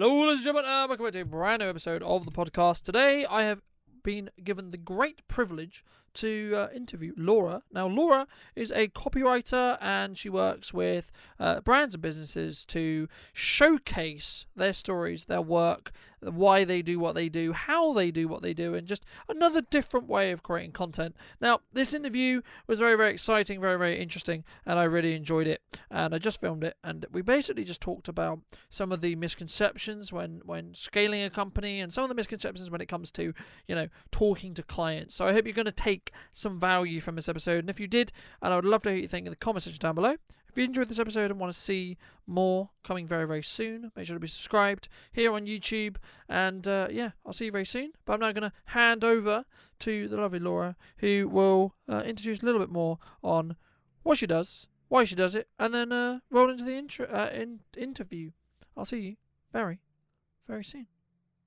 Hello, ladies and gentlemen, welcome back to a brand new episode of the podcast. Today, I have been given the great privilege to interview Laura. Now, Laura is a copywriter and she works with brands and businesses to showcase their stories, their work, why they do what they do, how they do what they do, and just another different way of creating content. Now, this interview was very, very exciting, very, very interesting, and I really enjoyed it. And I just filmed it, and we basically just talked about some of the misconceptions when scaling a company, and some of the misconceptions when it comes to, talking to clients. So I hope you're going to take some value from this episode, and if you did, and I would love to hear what you think in the comment section down below. If you enjoyed this episode and want to see more coming very, very soon, make sure to be subscribed here on YouTube. And I'll see you very soon. But I'm now going to hand over to the lovely Laura, who will introduce a little bit more on what she does, why she does it, and then roll into the interview. I'll see you very, very soon.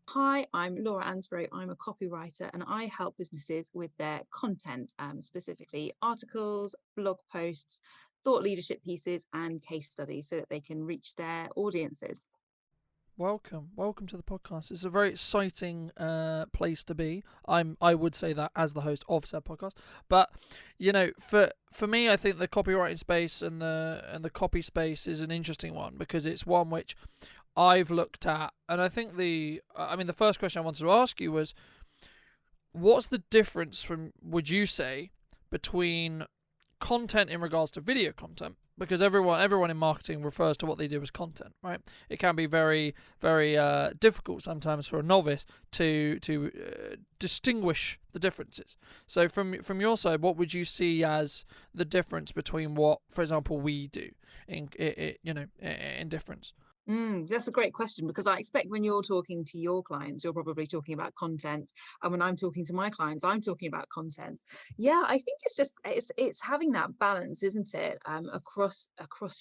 Hi, I'm Laura Ansbro. I'm a copywriter and I help businesses with their content, specifically articles, blog posts, thought leadership pieces and case studies so that they can reach their audiences. Welcome to the podcast. It's a very exciting place to be. I would say that as the host of said podcast, but for me, I think the copywriting space and the copy space is an interesting one because it's one which I've looked at, and I think the first question I wanted to ask you was, what's the difference would you say, between content in regards to video content? Because everyone in marketing refers to what they do as content, right? It can be very, very difficult sometimes for a novice to distinguish the differences. So from your side, what would you see as the difference between what, for example, we do in difference? That's a great question, because I expect when you're talking to your clients, you're probably talking about content. And when I'm talking to my clients, I'm talking about content. Yeah, I think it's having that balance, isn't it? Across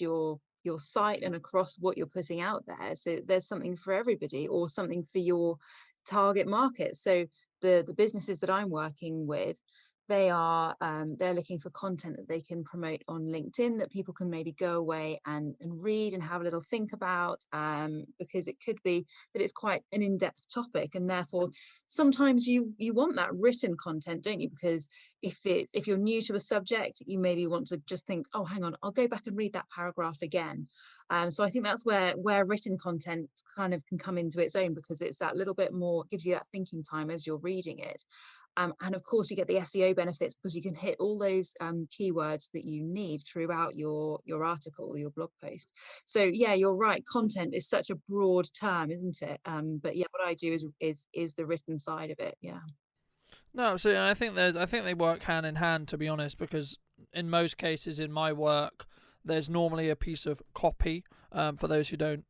your site and across what you're putting out there. So there's something for everybody or something for your target market. So the businesses that I'm working with, they're looking for content that they can promote on LinkedIn that people can maybe go away and read and have a little think about, because it could be that it's quite an in-depth topic, and therefore sometimes you want that written content, don't you? Because if you're new to a subject, you maybe want to just think, oh, hang on, I'll go back and read that paragraph again. So I think that's where written content kind of can come into its own, because it's that little bit more, gives you that thinking time as you're reading it. And of course, you get the SEO benefits because you can hit all those keywords that you need throughout your article or your blog post. So yeah, you're right. Content is such a broad term, isn't it? But yeah, what I do is the written side of it. Yeah. No, absolutely. And I think they work hand in hand, to be honest, because in most cases in my work, there's normally a piece of copy. For those who don't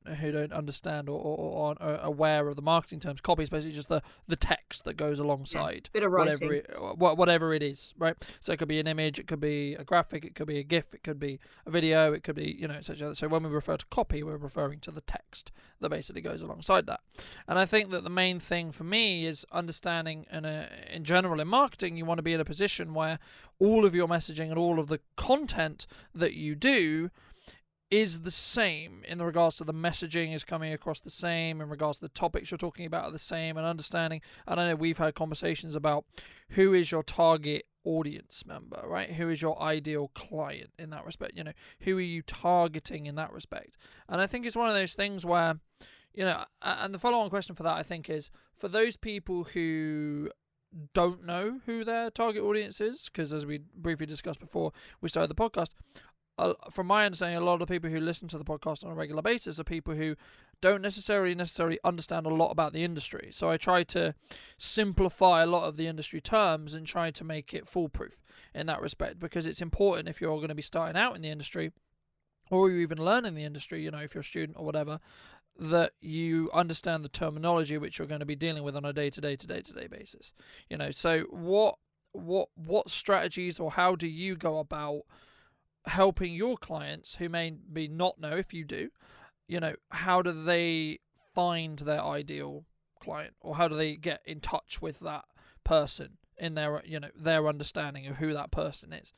understand or aren't aware of the marketing terms, copy is basically just the text that goes alongside bit of writing. whatever it is, right? So it could be an image, it could be a graphic, it could be a GIF, it could be a video, it could be etc. So when we refer to copy, we're referring to the text that basically goes alongside that. And I think that the main thing for me is understanding, in general in marketing, you want to be in a position where all of your messaging and all of the content that you do is the same in regards to the messaging is coming across the same, in regards to the topics you're talking about are the same, and understanding. And I know we've had conversations about who is your target audience member, right? Who is your ideal client in that respect? Who are you targeting in that respect? And I think it's one of those things where, and the follow-on question for that, I think, is for those people who don't know who their target audience is, because as we briefly discussed before we started the podcast, from my understanding, a lot of the people who listen to the podcast on a regular basis are people who don't necessarily understand a lot about the industry. So I try to simplify a lot of the industry terms and try to make it foolproof in that respect, because it's important if you're going to be starting out in the industry, or you're even learning the industry, if you're a student or whatever, that you understand the terminology which you're going to be dealing with on a day-to-day basis. So what strategies, or how do you go about helping your clients who may not know, if you do, how do they find their ideal client, or how do they get in touch with that person in their understanding of who that person is?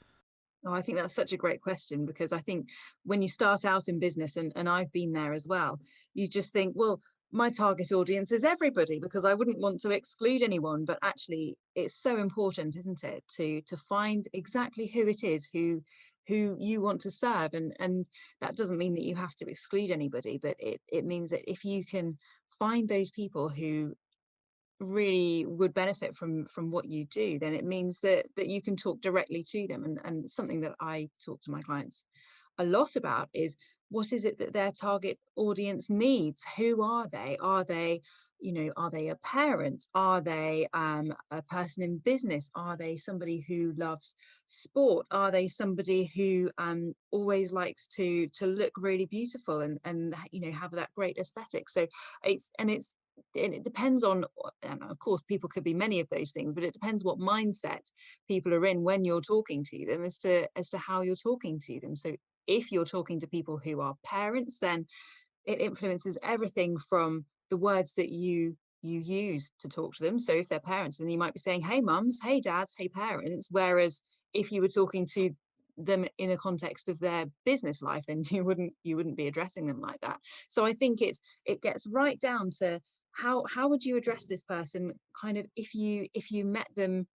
Oh, I think that's such a great question, because I think when you start out in business, and I've been there as well, you just think, well, my target audience is everybody, because I wouldn't want to exclude anyone. But actually, it's so important, isn't it, to find exactly who it is who you want to serve. And that doesn't mean that you have to exclude anybody, but it means that if you can find those people who really would benefit from what you do, then it means that you can talk directly to them. And something that I talk to my clients a lot about is, what is it that their target audience needs? Who are they? Are they, are they a parent? Are they a person in business? Are they somebody who loves sport? Are they somebody who always likes to look really beautiful and have that great aesthetic? So it depends on, and of course people could be many of those things, but it depends what mindset people are in when you're talking to them, as to how you're talking to them. So if you're talking to people who are parents, then it influences everything from the words that you use to talk to them. So if they're parents, then you might be saying, hey mums, hey dads, hey parents. Whereas if you were talking to them in a context of their business life, then you wouldn't be addressing them like that. So I think it gets right down to how would you address this person, kind of, if you met them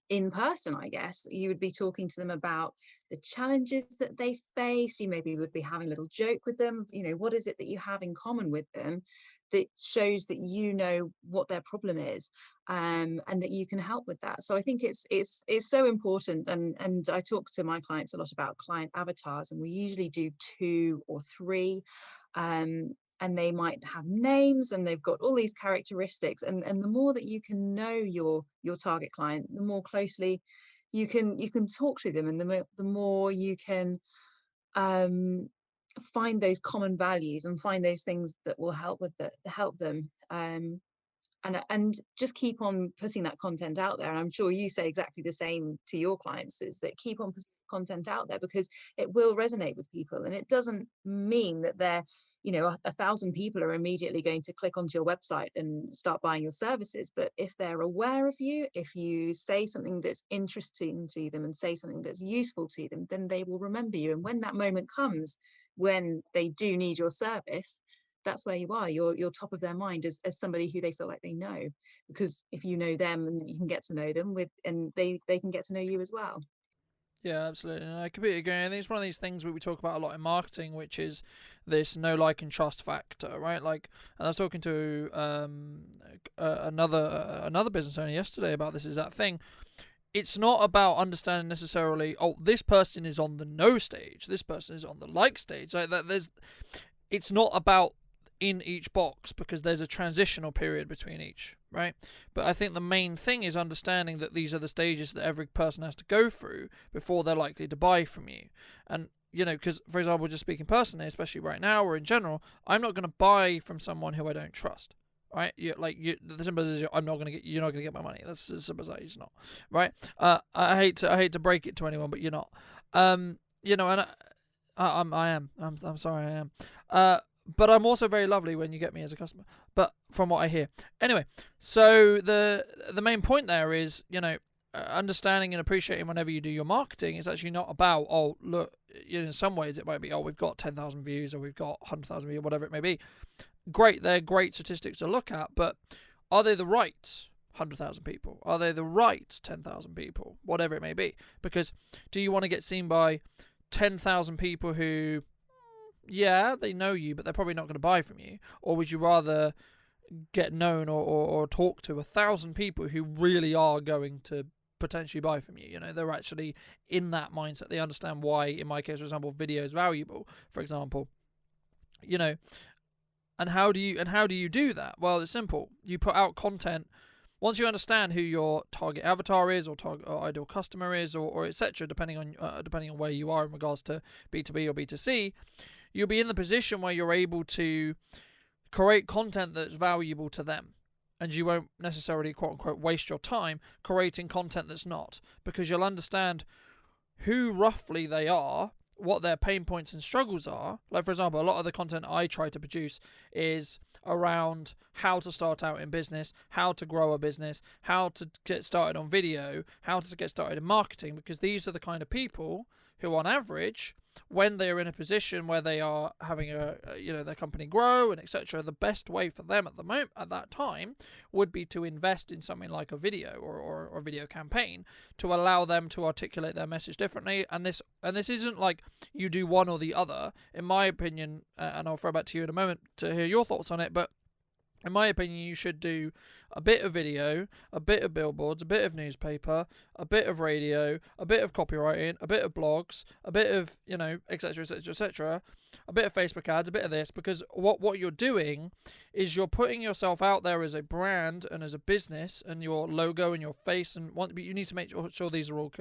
in person. I guess you would be talking to them about the challenges that they face. You maybe would be having a little joke with them. What is it that you have in common with them that shows that you know what their problem is, and that you can help with that. So I think it's so important. And I talk to my clients a lot about client avatars, and we usually do 2 or 3. And they might have names, and they've got all these characteristics, and the more that you can know your target client, the more closely you can talk to them, and the more you can find those common values and find those things that will help them, and just keep on putting that content out there. And I'm sure you say exactly the same to your clients, is that keep on putting content out there, because it will resonate with people. And it doesn't mean that they're, 1,000 people are immediately going to click onto your website and start buying your services. But if they're aware of you, if you say something that's interesting to them and say something that's useful to them, then they will remember you. And when that moment comes, when they do need your service, that's where you are. You're top of their mind as somebody who they feel like they know. Because if you know them, and you can get to know them and they can get to know you as well. Yeah, absolutely. And I completely agree. I think it's one of these things we talk about a lot in marketing, which is this know, like, and trust factor, right? Like, and I was talking to another business owner yesterday about this exact thing. It's not about understanding necessarily, oh, this person is on the no stage, this person is on the like stage. Like that, it's not about in each box, because there's a transitional period between each, right? But I think the main thing is understanding that these are the stages that every person has to go through before they're likely to buy from you. And because, for example, just speaking personally, especially right now or in general, I'm not going to buy from someone who I don't trust. Right, the simple as you're not gonna get my money. That's as simple as that. It's not, right? I hate to break it to anyone, but you're not. And I am. I'm sorry, I am. But I'm also very lovely when you get me as a customer. But from what I hear, anyway. So the main point there is, understanding and appreciating whenever you do your marketing is actually not about, oh, look, in some ways it might be, oh, we've got 10,000 views or we've got 100,000 views, whatever it may be. Great, they're great statistics to look at, but are they the right 100,000 people? Are they the right 10,000 people? Whatever it may be. Because do you want to get seen by 10,000 people who, yeah, they know you, but they're probably not going to buy from you? Or would you rather get known or talk to 1,000 people who really are going to potentially buy from you? They're actually in that mindset. They understand why, in my case, for example, video is valuable, for example. And how do you do that? Well, it's simple. You put out content. Once you understand who your target avatar is, or target or ideal customer is, or etc., depending on where you are in regards to B2B or B2C, you'll be in the position where you're able to create content that's valuable to them, and you won't necessarily, quote unquote, waste your time creating content that's not, because you'll understand who roughly they are what their pain points and struggles are. Like, for example, a lot of the content I try to produce is around how to start out in business, how to grow a business, how to get started on video, how to get started in marketing, because these are the kind of people who, on average, when they're in a position where they are having their company grow and etc., the best way for them at that time would be to invest in something like a video or a video campaign to allow them to articulate their message differently. And this isn't like you do one or the other, in my opinion, and I'll throw back to you in a moment to hear your thoughts on it, but in my opinion, you should do a bit of video, a bit of billboards, a bit of newspaper, a bit of radio, a bit of copywriting, a bit of blogs, a bit of, etc., etc., etc., a bit of Facebook ads, a bit of this, because what you're doing is you're putting yourself out there as a brand and as a business, and your logo and your face, but you need to make sure these are all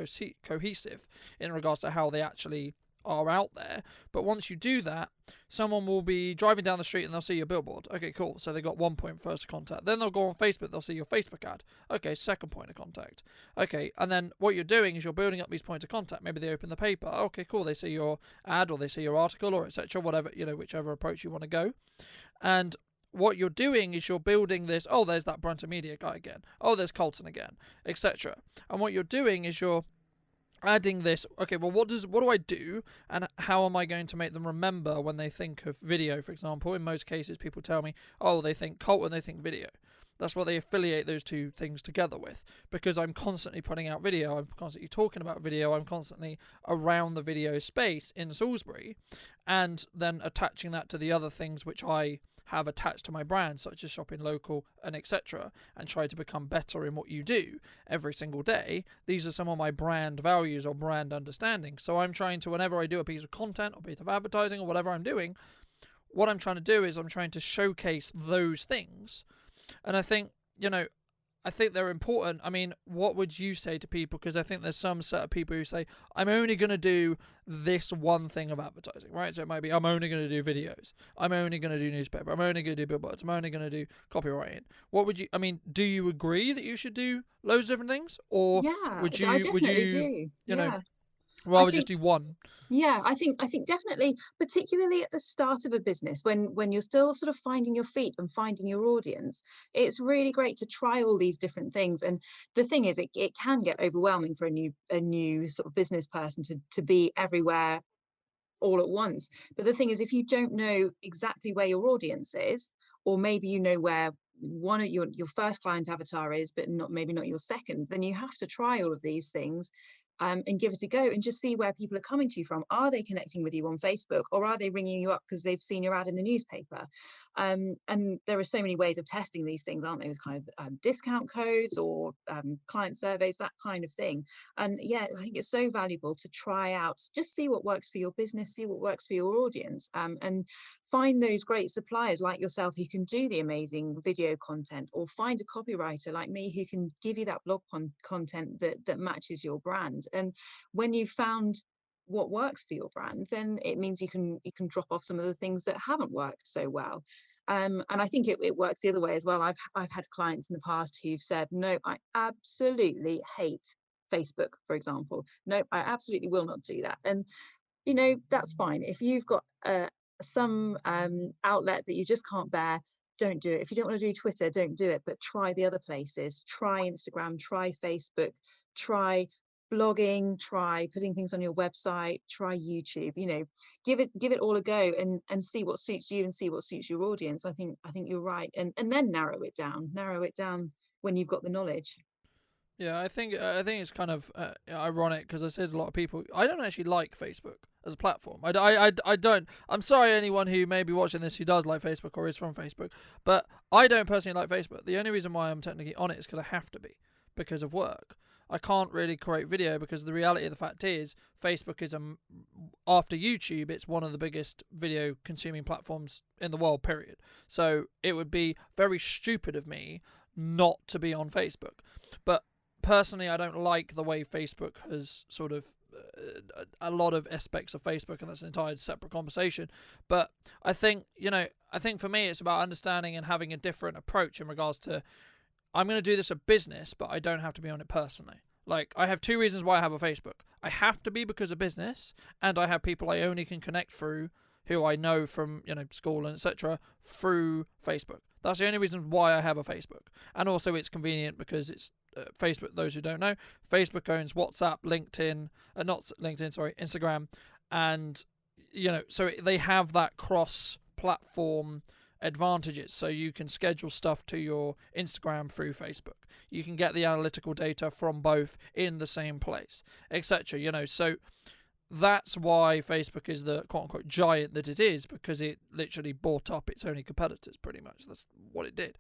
cohesive in regards to how they actually are out there. But once you do that, someone will be driving down the street and they'll see your billboard. Okay, cool. So they got 1 point first of contact. Then they'll go on Facebook, they'll see your Facebook ad. Okay, second point of contact. Okay, and then what you're doing is you're building up these points of contact. Maybe they open the paper. Okay, cool. They see your ad or they see your article or etc. Whatever, whichever approach you want to go. And what you're doing is you're building this. Oh, there's that Brunton Media guy again. Oh, there's Colton again, etc. And what you're doing is you're adding this. Okay, well, what do I do, and how am I going to make them remember when they think of video? For example, in most cases, people tell me, oh, they think Colton, they think video. That's what they affiliate those two things together with, because I'm constantly putting out video, I'm constantly talking about video, I'm constantly around the video space in Salisbury, and then attaching that to the other things which I have attached to my brand, such as shopping local and etc., and try to become better in what you do every single day. These are some of my brand values or brand understanding. So I'm trying to, whenever I do a piece of content or piece of advertising or whatever I'm doing, what I'm trying to do is I'm trying to showcase those things. And I think, I think they're important. I mean, what would you say to people? Because I think there's some set of people who say, I'm only going to do this one thing of advertising, right? So it might be, I'm only going to do videos. I'm only going to do newspaper. I'm only going to do billboards. I'm only going to do copywriting. Do you agree that you should do loads of different things? Or Yeah, would I you, definitely do. Yeah. rather I just think do one? Yeah, I think definitely, particularly at the start of a business, when you're still sort of finding your feet and finding your audience, it's really great to try all these different things. And the thing is, it can get overwhelming for a new sort of business person to be everywhere all at once. But the thing is, if you don't know exactly where your audience is, or maybe you know where one of your first client avatar is, but maybe not your second, then you have to try all of these things. And give it a go and just see where people are coming to you from. Are they connecting with you on Facebook, or are they ringing you up because they've seen your ad in the newspaper? And there are so many ways of testing these things, aren't they, with kind of discount codes or client surveys, that kind of thing. And yeah, I think it's so valuable to try out, just see what works for your business, see what works for your audience, and find those great suppliers like yourself who can do the amazing video content, or find a copywriter like me who can give you that blog content that matches your brand. And when you've found what works for your brand, then it means you can drop off some of the things that haven't worked so well. And I think it works the other way as well. I've had clients in the past who've said, no, I absolutely hate Facebook, for example. No, I absolutely will not do that. And that's fine. If you've got some outlet that you just can't bear, don't do it. If you don't want to do Twitter, don't do it, but try the other places. Try Instagram, try Facebook, try blogging, try putting things on your website, try YouTube. Give it all a go and see what suits you and see what suits your audience. I think you're right. And then narrow it down when you've got the knowledge. Yeah, I think it's kind of ironic, because I said a lot of people, I don't actually like Facebook as a platform. I don't. I'm sorry, anyone who may be watching this who does like Facebook or is from Facebook, but I don't personally like Facebook. The only reason why I'm technically on it is because I have to be, because of work. I can't really create video because the reality of the fact is Facebook is after YouTube, it's one of the biggest video consuming platforms in the world, period. So it would be very stupid of me not to be on Facebook. But personally, I don't like the way Facebook has sort of a lot of aspects of Facebook, and that's an entirely separate conversation. But I think for me, it's about understanding and having a different approach in regards to, I'm going to do this a business, but I don't have to be on it personally. Like, I have two reasons why I have a Facebook. I have to be because of business, and I have people I only can connect through who I know from, school and etc. through Facebook. That's the only reason why I have a Facebook. And also it's convenient because it's Facebook, those who don't know, Facebook owns WhatsApp, LinkedIn, not LinkedIn, sorry, Instagram, and so they have that cross-platform advantages. So you can schedule stuff to your Instagram through Facebook. You can get the analytical data from both in the same place, etc. So that's why Facebook is the quote-unquote giant that it is, because it literally bought up its only competitors, pretty much. That's what it did.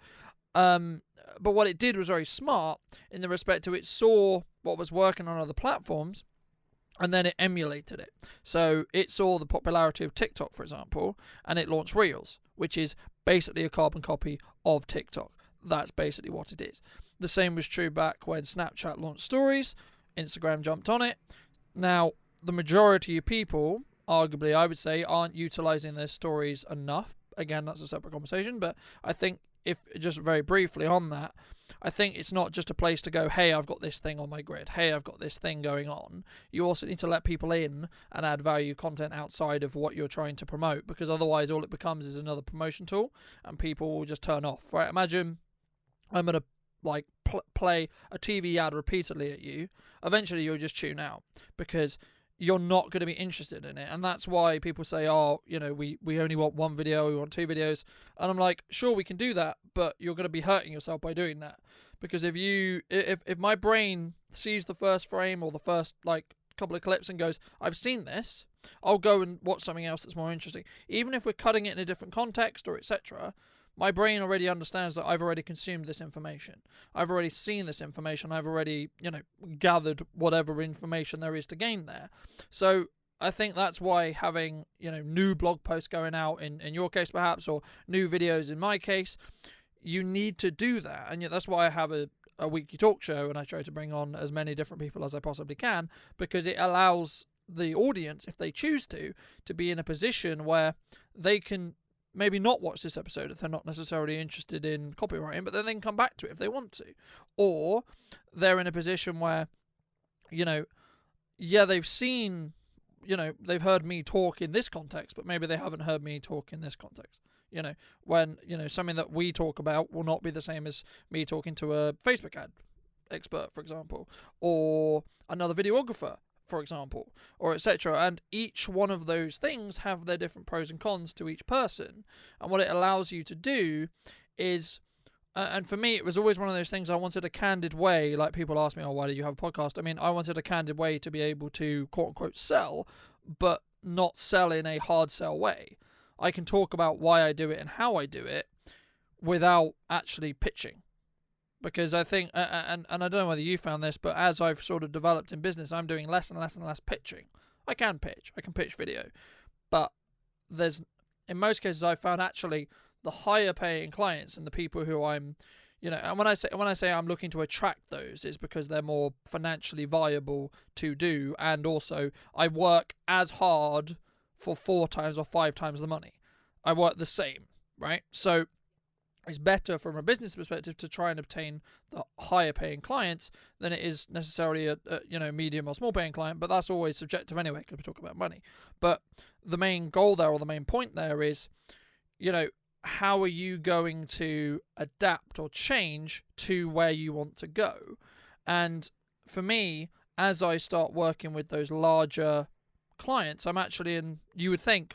But what it did was very smart in the respect to it saw what was working on other platforms, and then it emulated it. So it saw the popularity of TikTok, for example, and it launched Reels, which is basically a carbon copy of TikTok. That's basically what it is. The same was true back when Snapchat launched Stories. Instagram jumped on it. Now, the majority of people, arguably, I would say, aren't utilizing their stories enough. Again, that's a separate conversation, but I think, if just very briefly on that, I think it's not just a place to go, hey, I've got this thing on my grid, hey, I've got this thing going on. You also need to let people in and add value content outside of what you're trying to promote, because otherwise all it becomes is another promotion tool and people will just turn off, right? Imagine I'm going to play a TV ad repeatedly at you. Eventually you'll just tune out because you're not going to be interested in it. And that's why people say, we only want one video, we want two videos. And I'm like, sure, we can do that, but you're going to be hurting yourself by doing that. Because if my brain sees the first frame or the first couple of clips and goes, I've seen this, I'll go and watch something else that's more interesting. Even if we're cutting it in a different context or etc., my brain already understands that I've already consumed this information. I've already seen this information. I've already, gathered whatever information there is to gain there. So I think that's why having, new blog posts going out in your case perhaps, or new videos in my case, you need to do that. And that's why I have a weekly talk show and I try to bring on as many different people as I possibly can, because it allows the audience, if they choose to be in a position where they can maybe not watch this episode if they're not necessarily interested in copywriting, but then they can come back to it if they want to. Or they're in a position where, they've seen, they've heard me talk in this context, but maybe they haven't heard me talk in this context. When, something that we talk about will not be the same as me talking to a Facebook ad expert, for example, or another videographer, for example, or etc. And each one of those things have their different pros and cons to each person. And what it allows you to do is, and for me, it was always one of those things, I wanted a candid way. Like, people ask me, oh, why did you have a podcast? I mean, I wanted a candid way to be able to, quote unquote, sell, but not sell in a hard sell way. I can talk about why I do it and how I do it without actually pitching. Because I think, and I don't know whether you found this, but as I've sort of developed in business, I'm doing less and less and less pitching. I can pitch video, but in most cases, I found actually the higher paying clients and the people who I'm, and when I say I'm looking to attract those, is because they're more financially viable to do, and also I work as hard for 4 times or 5 times the money. I work the same, right? So it's better from a business perspective to try and obtain the higher paying clients than it is necessarily a medium or small paying client, but that's always subjective anyway because we talk about money. But the main goal there, or the main point there, is how are you going to adapt or change to where you want to go? And for me, as I start working with those larger clients, I'm actually you would think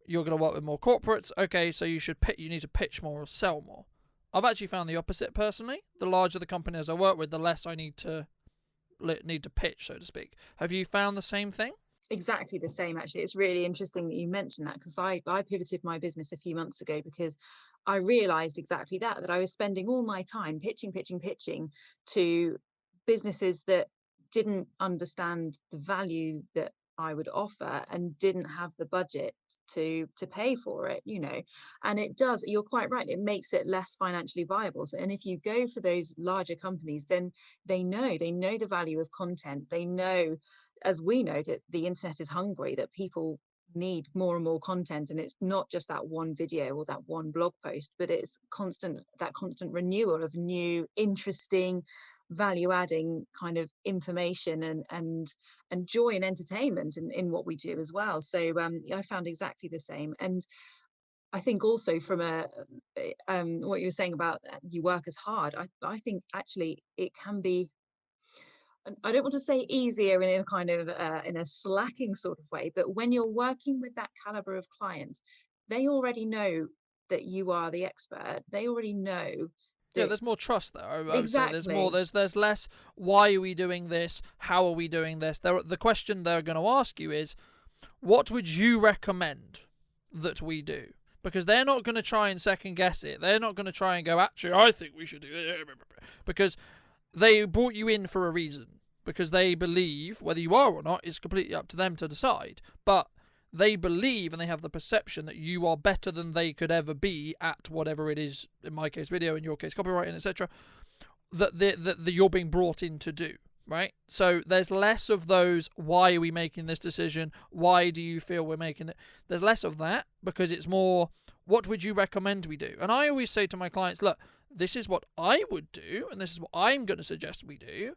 you're going to work with more corporates. Okay, so you need to pitch more or sell more. I've actually found the opposite personally. The larger the companies I work with, the less I need to pitch, so to speak. Have you found the same thing? Exactly the same, actually. It's really interesting that you mentioned that, because I pivoted my business a few months ago because I realized exactly that I was spending all my time pitching to businesses that didn't understand the value that I would offer and didn't have the budget to pay for it, and it does, you're quite right, it makes it less financially viable. So, and if you go for those larger companies, then they know the value of content. They know, as we know, that the internet is hungry, that people need more and more content, and it's not just that one video or that one blog post, but it's constant renewal of new, interesting, value adding kind of information and joy and entertainment in what we do as well. So I found exactly the same. And I think also from what you were saying about you work as hard, I think actually it can be, I don't want to say easier in a kind of in a slacking sort of way, but when you're working with that caliber of client, they already know that you are the expert. They already know Yeah, that there's more trust there. I would say there's more. exactly. There's less. Why are we doing this? How are we doing this? The question they're going to ask you is, what would you recommend that we do? Because they're not going to try and second guess it. They're not going to try and go, actually, I think we should do it. Because they brought you in for a reason. Because they believe, whether you are or not, is completely up to them to decide. But they believe and they have the perception that you are better than they could ever be at whatever it is, in my case video, in your case copywriting, etc., that you're being brought in to do, right? So there's less of those, why are we making this decision? Why do you feel we're making it? There's less of that because it's more, what would you recommend we do? And I always say to my clients, look, this is what I would do and this is what I'm going to suggest we do.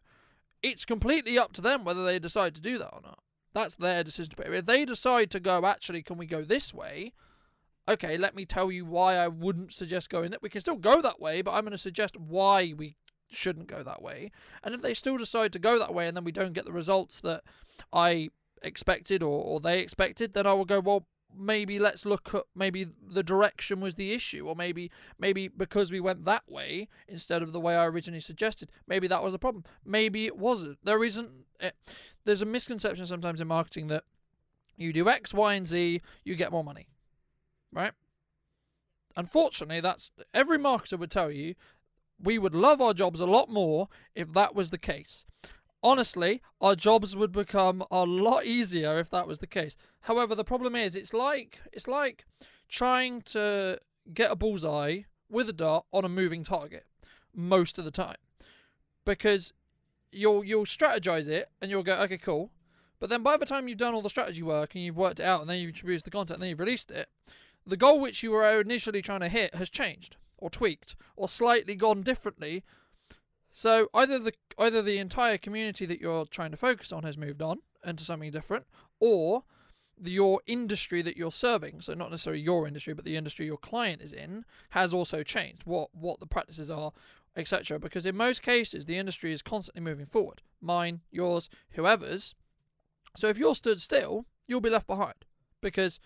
It's completely up to them whether they decide to do that or not. That's their decision. If they decide to go, actually, can we go this way? Okay, let me tell you why I wouldn't suggest going that. We can still go that way, but I'm going to suggest why we shouldn't go that way. And if they still decide to go that way and then we don't get the results that I expected or they expected, then I will go, well, maybe let's look at, maybe the direction was the issue, or maybe because we went that way instead of the way I originally suggested, maybe that was the problem. Maybe it wasn't. There's a misconception sometimes in marketing that you do X, Y, and Z, you get more money, right? Unfortunately, that's every marketer would tell you, we would love our jobs a lot more if that was the case. Honestly, our jobs would become a lot easier if that was the case. However, the problem is, it's like trying to get a bullseye with a dart on a moving target most of the time, because you'll strategize it and you'll go, okay, cool, but then by the time you've done all the strategy work and you've worked it out and then you've produced the content and then you've released it, the goal which you were initially trying to hit has changed or tweaked or slightly gone differently. So either the entire community that you're trying to focus on has moved on into something different, or your industry that you're serving, so not necessarily your industry, but the industry your client is in, has also changed, what the practices are, etc. Because in most cases, the industry is constantly moving forward. Mine, yours, whoever's. So if you're stood still, you'll be left behind. Because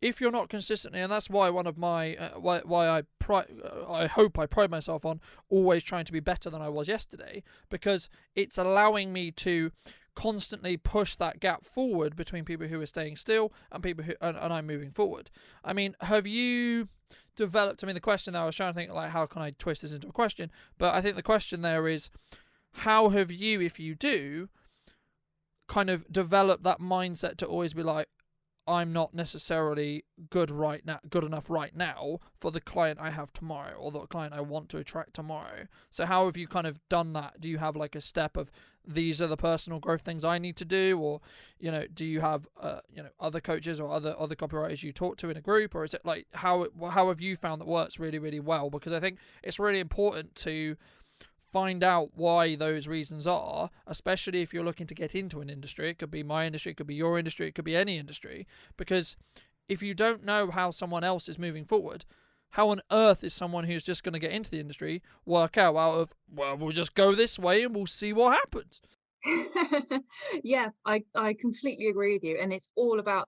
if you're not consistently, and that's why one of my why I hope I pride myself on always trying to be better than I was yesterday, because it's allowing me to constantly push that gap forward between people who are staying still and people who and I'm moving forward. I mean, have you developed? I mean, the question there, I was trying to think, like, how can I twist this into a question? But I think the question there is, how have you, if you do, kind of develop that mindset to always be like, I'm not necessarily good enough right now for the client I have tomorrow or the client I want to attract tomorrow. So how have you kind of done that? Do you have like a step of, these are the personal growth things I need to do, or do you have other coaches or other copywriters you talk to in a group, or is it like how have you found that works really, really well? Because I think it's really important to find out why those reasons are, especially if you're looking to get into an industry. It could be my industry, it could be your industry, it could be any industry. Because if you don't know how someone else is moving forward, how on earth is someone who's just going to get into the industry work out of, well, we'll just go this way and we'll see what happens? Yeah, I completely agree with you. And it's all about,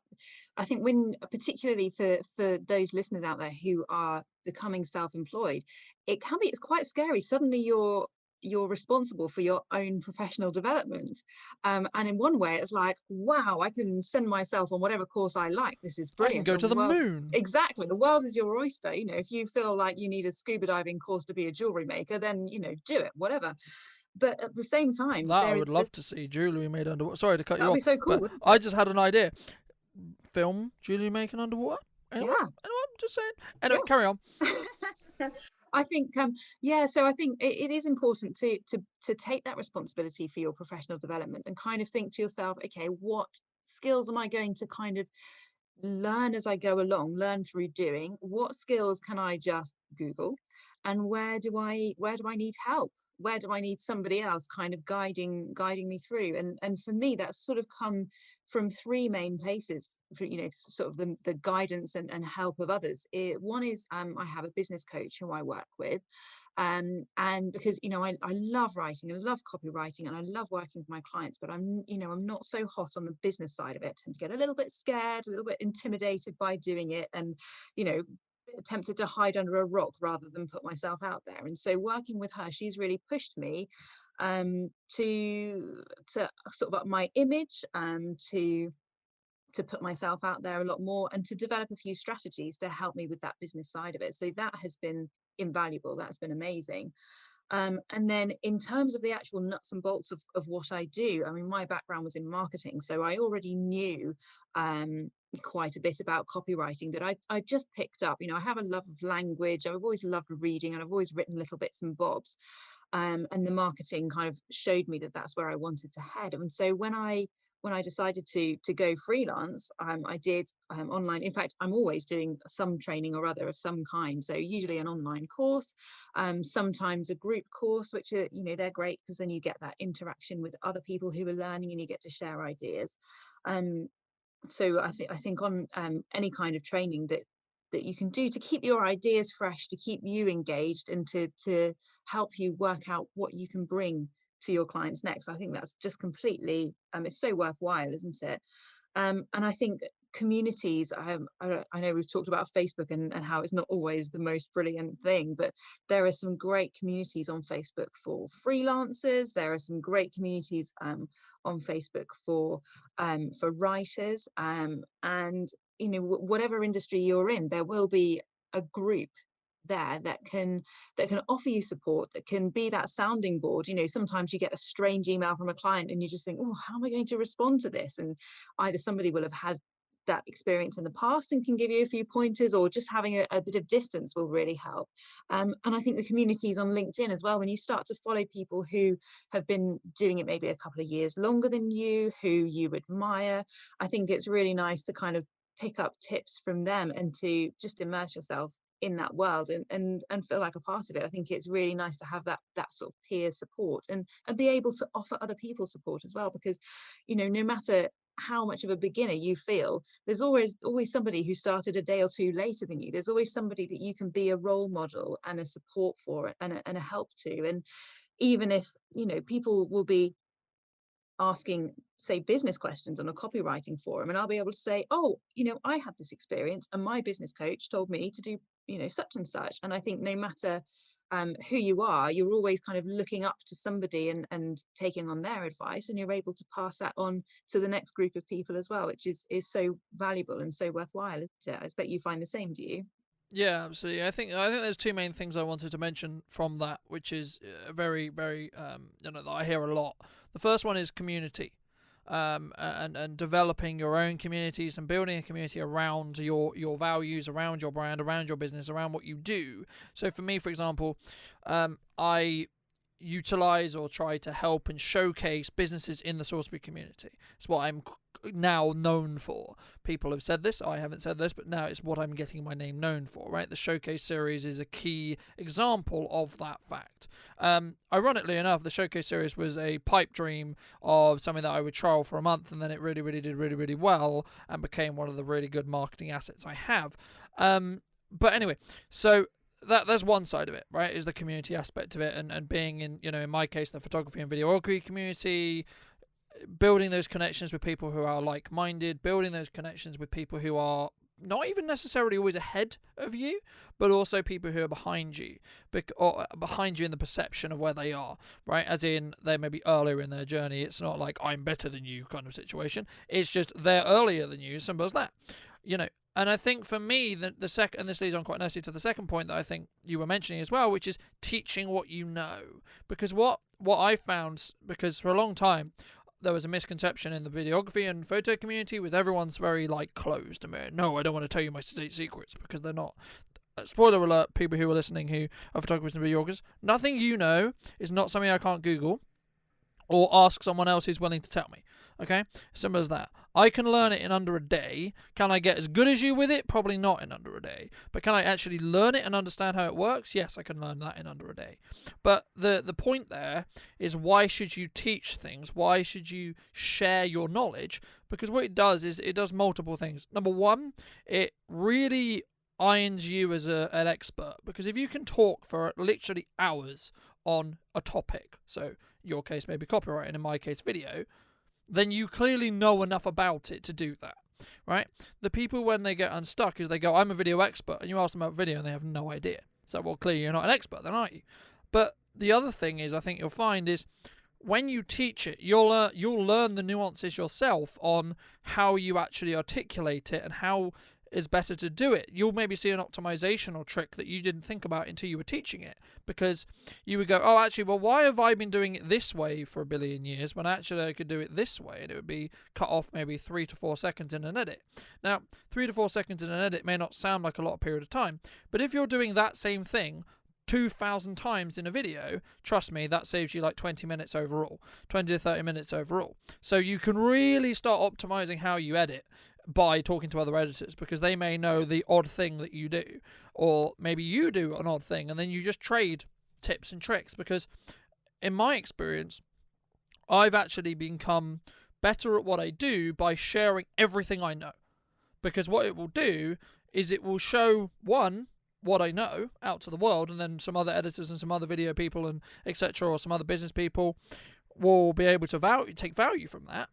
I think, when particularly for those listeners out there who are becoming self-employed, it's quite scary. Suddenly you're responsible for your own professional development, and in one way it's like, wow, I can send myself on whatever course I like. This is I can brilliant. go to the moon. Exactly, the world is your oyster. If you feel like you need a scuba diving course to be a jewelry maker, then do it, whatever. But at the same time, That I there would is love to see jewellery made underwater. Sorry to cut you that'd off, be so cool, but wouldn't I it? just had an idea. Film jewellery making underwater. Anyone? Yeah, I'm just saying. Anyway, yeah. carry on. I think yeah, so I think it is important to take that responsibility for your professional development and kind of think to yourself, okay, what skills am I going to kind of learn as I go along, learn through doing? What skills can I just Google, and where do I need help? where do I need somebody else kind of guiding me through? And for me, that's sort of come from three main places for, sort of the guidance and help of others. One is I have a business coach who I work with. And because I love writing, I love copywriting, and I love working with my clients, but I'm not so hot on the business side of it. I tend to get a little bit scared, a little bit intimidated by doing it, and tempted to hide under a rock rather than put myself out there. And so working with her, she's really pushed me to sort of up my image, to put myself out there a lot more, and to develop a few strategies to help me with that business side of it. So that has been invaluable. That's been amazing. And then in terms of the actual nuts and bolts of what I do, I mean, my background was in marketing, so I already knew quite a bit about copywriting that I just picked up. I have a love of language. I've always loved reading, and I've always written little bits and bobs. And the marketing kind of showed me that that's where I wanted to head. And so when I decided to go freelance, I did online. In fact, I'm always doing some training or other of some kind. So usually an online course, sometimes a group course, which are, they're great because then you get that interaction with other people who are learning and you get to share ideas. So I think on any kind of training that you can do to keep your ideas fresh, to keep you engaged, and to help you work out what you can bring to your clients next. I think that's just completely, it's so worthwhile, isn't it? And I think communities, I know we've talked about Facebook and how it's not always the most brilliant thing, but there are some great communities on Facebook for freelancers. There are some great communities on Facebook for writers, and whatever industry you're in, there will be a group there that can offer you support, that can be that sounding board. Sometimes you get a strange email from a client and you just think, oh, how am I going to respond to this? And either somebody will have had that experience in the past and can give you a few pointers, or just having a bit of distance will really help. And I think the communities on LinkedIn as well, when you start to follow people who have been doing it maybe a couple of years longer than you, who you admire, I think it's really nice to kind of pick up tips from them and to just immerse yourself in that world and feel like a part of it. I think it's really nice to have that sort of peer support and be able to offer other people support as well, because no matter how much of a beginner you feel, there's always somebody who started a day or two later than you. There's always somebody that you can be a role model and a support for and a help to. And even if people will be asking, say, business questions on a copywriting forum, and I'll be able to say, oh, I had this experience and my business coach told me to do such and such. And I think no matter who you are, you're always kind of looking up to somebody and taking on their advice, and you're able to pass that on to the next group of people as well, which is so valuable and so worthwhile, isn't it? I expect you find the same, do you? Yeah, absolutely. I think there's two main things I wanted to mention from that, which is very, very that I hear a lot. The first one is community, and developing your own communities and building a community around your values, around your brand, around your business, around what you do. So for me, for example, I utilize or try to help and showcase businesses in the Sourcebeat community. It's what I'm now known for. People have said this, I haven't said this, but now it's what I'm getting my name known for, right? The Showcase series is a key example of that fact. Ironically enough, the Showcase series was a pipe dream of something that I would trial for a month, and then it really, really did really, really well and became one of the really good marketing assets I have. But anyway, so that's one side of it, right, is the community aspect of it, and being in, in my case, the photography and videography community, building those connections with people who are like-minded, building those connections with people who are not even necessarily always ahead of you, but also people who are behind you, or behind you in the perception of where they are, right? As in, they may be earlier in their journey. It's not like I'm better than you kind of situation. It's just they're earlier than you, simple as that, And I think for me, the second, and this leads on quite nicely to the second point that I think you were mentioning as well, which is teaching what you know. Because what I found, because for a long time, there was a misconception in the videography and photo community with everyone's very closed. No, I don't want to tell you my state secrets, because they're not. Spoiler alert, people who are listening who are photographers and videographers, nothing you know is not something I can't Google or ask someone else who's willing to tell me. Okay, simple as that. I can learn it in under a day. Can I get as good as you with it? Probably not in under a day. But can I actually learn it and understand how it works? Yes, I can learn that in under a day. But the point there is, why should you teach things? Why should you share your knowledge? Because what it does is it does multiple things. Number one, it really irons you as an expert, because if you can talk for literally hours on a topic, so your case maybe copyright, and in my case video, then you clearly know enough about it to do that, right? The people, when they get unstuck, is they go, I'm a video expert, and you ask them about video and they have no idea. So, well, clearly you're not an expert then, aren't you? But the other thing is, I think you'll find is, when you teach it, you'll learn the nuances yourself on how you actually articulate it and how is better to do it. You'll maybe see an optimization or trick that you didn't think about until you were teaching it, because you would go, oh, actually, well, why have I been doing it this way for a billion years when actually I could do it this way, and it would be cut off maybe 3 to 4 seconds in an edit. Now, 3 to 4 seconds in an edit may not sound like a lot of period of time, but if you're doing that same thing 2,000 times in a video, trust me, that saves you like 20 minutes overall, 20 to 30 minutes overall. So you can really start optimizing how you edit by talking to other editors, because they may know the odd thing that you do, or maybe you do an odd thing, and then you just trade tips and tricks. Because in my experience, I've actually become better at what I do by sharing everything I know, because what it will do is it will show, one, what I know out to the world, and then some other editors and some other video people and etc., or some other business people will be able to take value from that.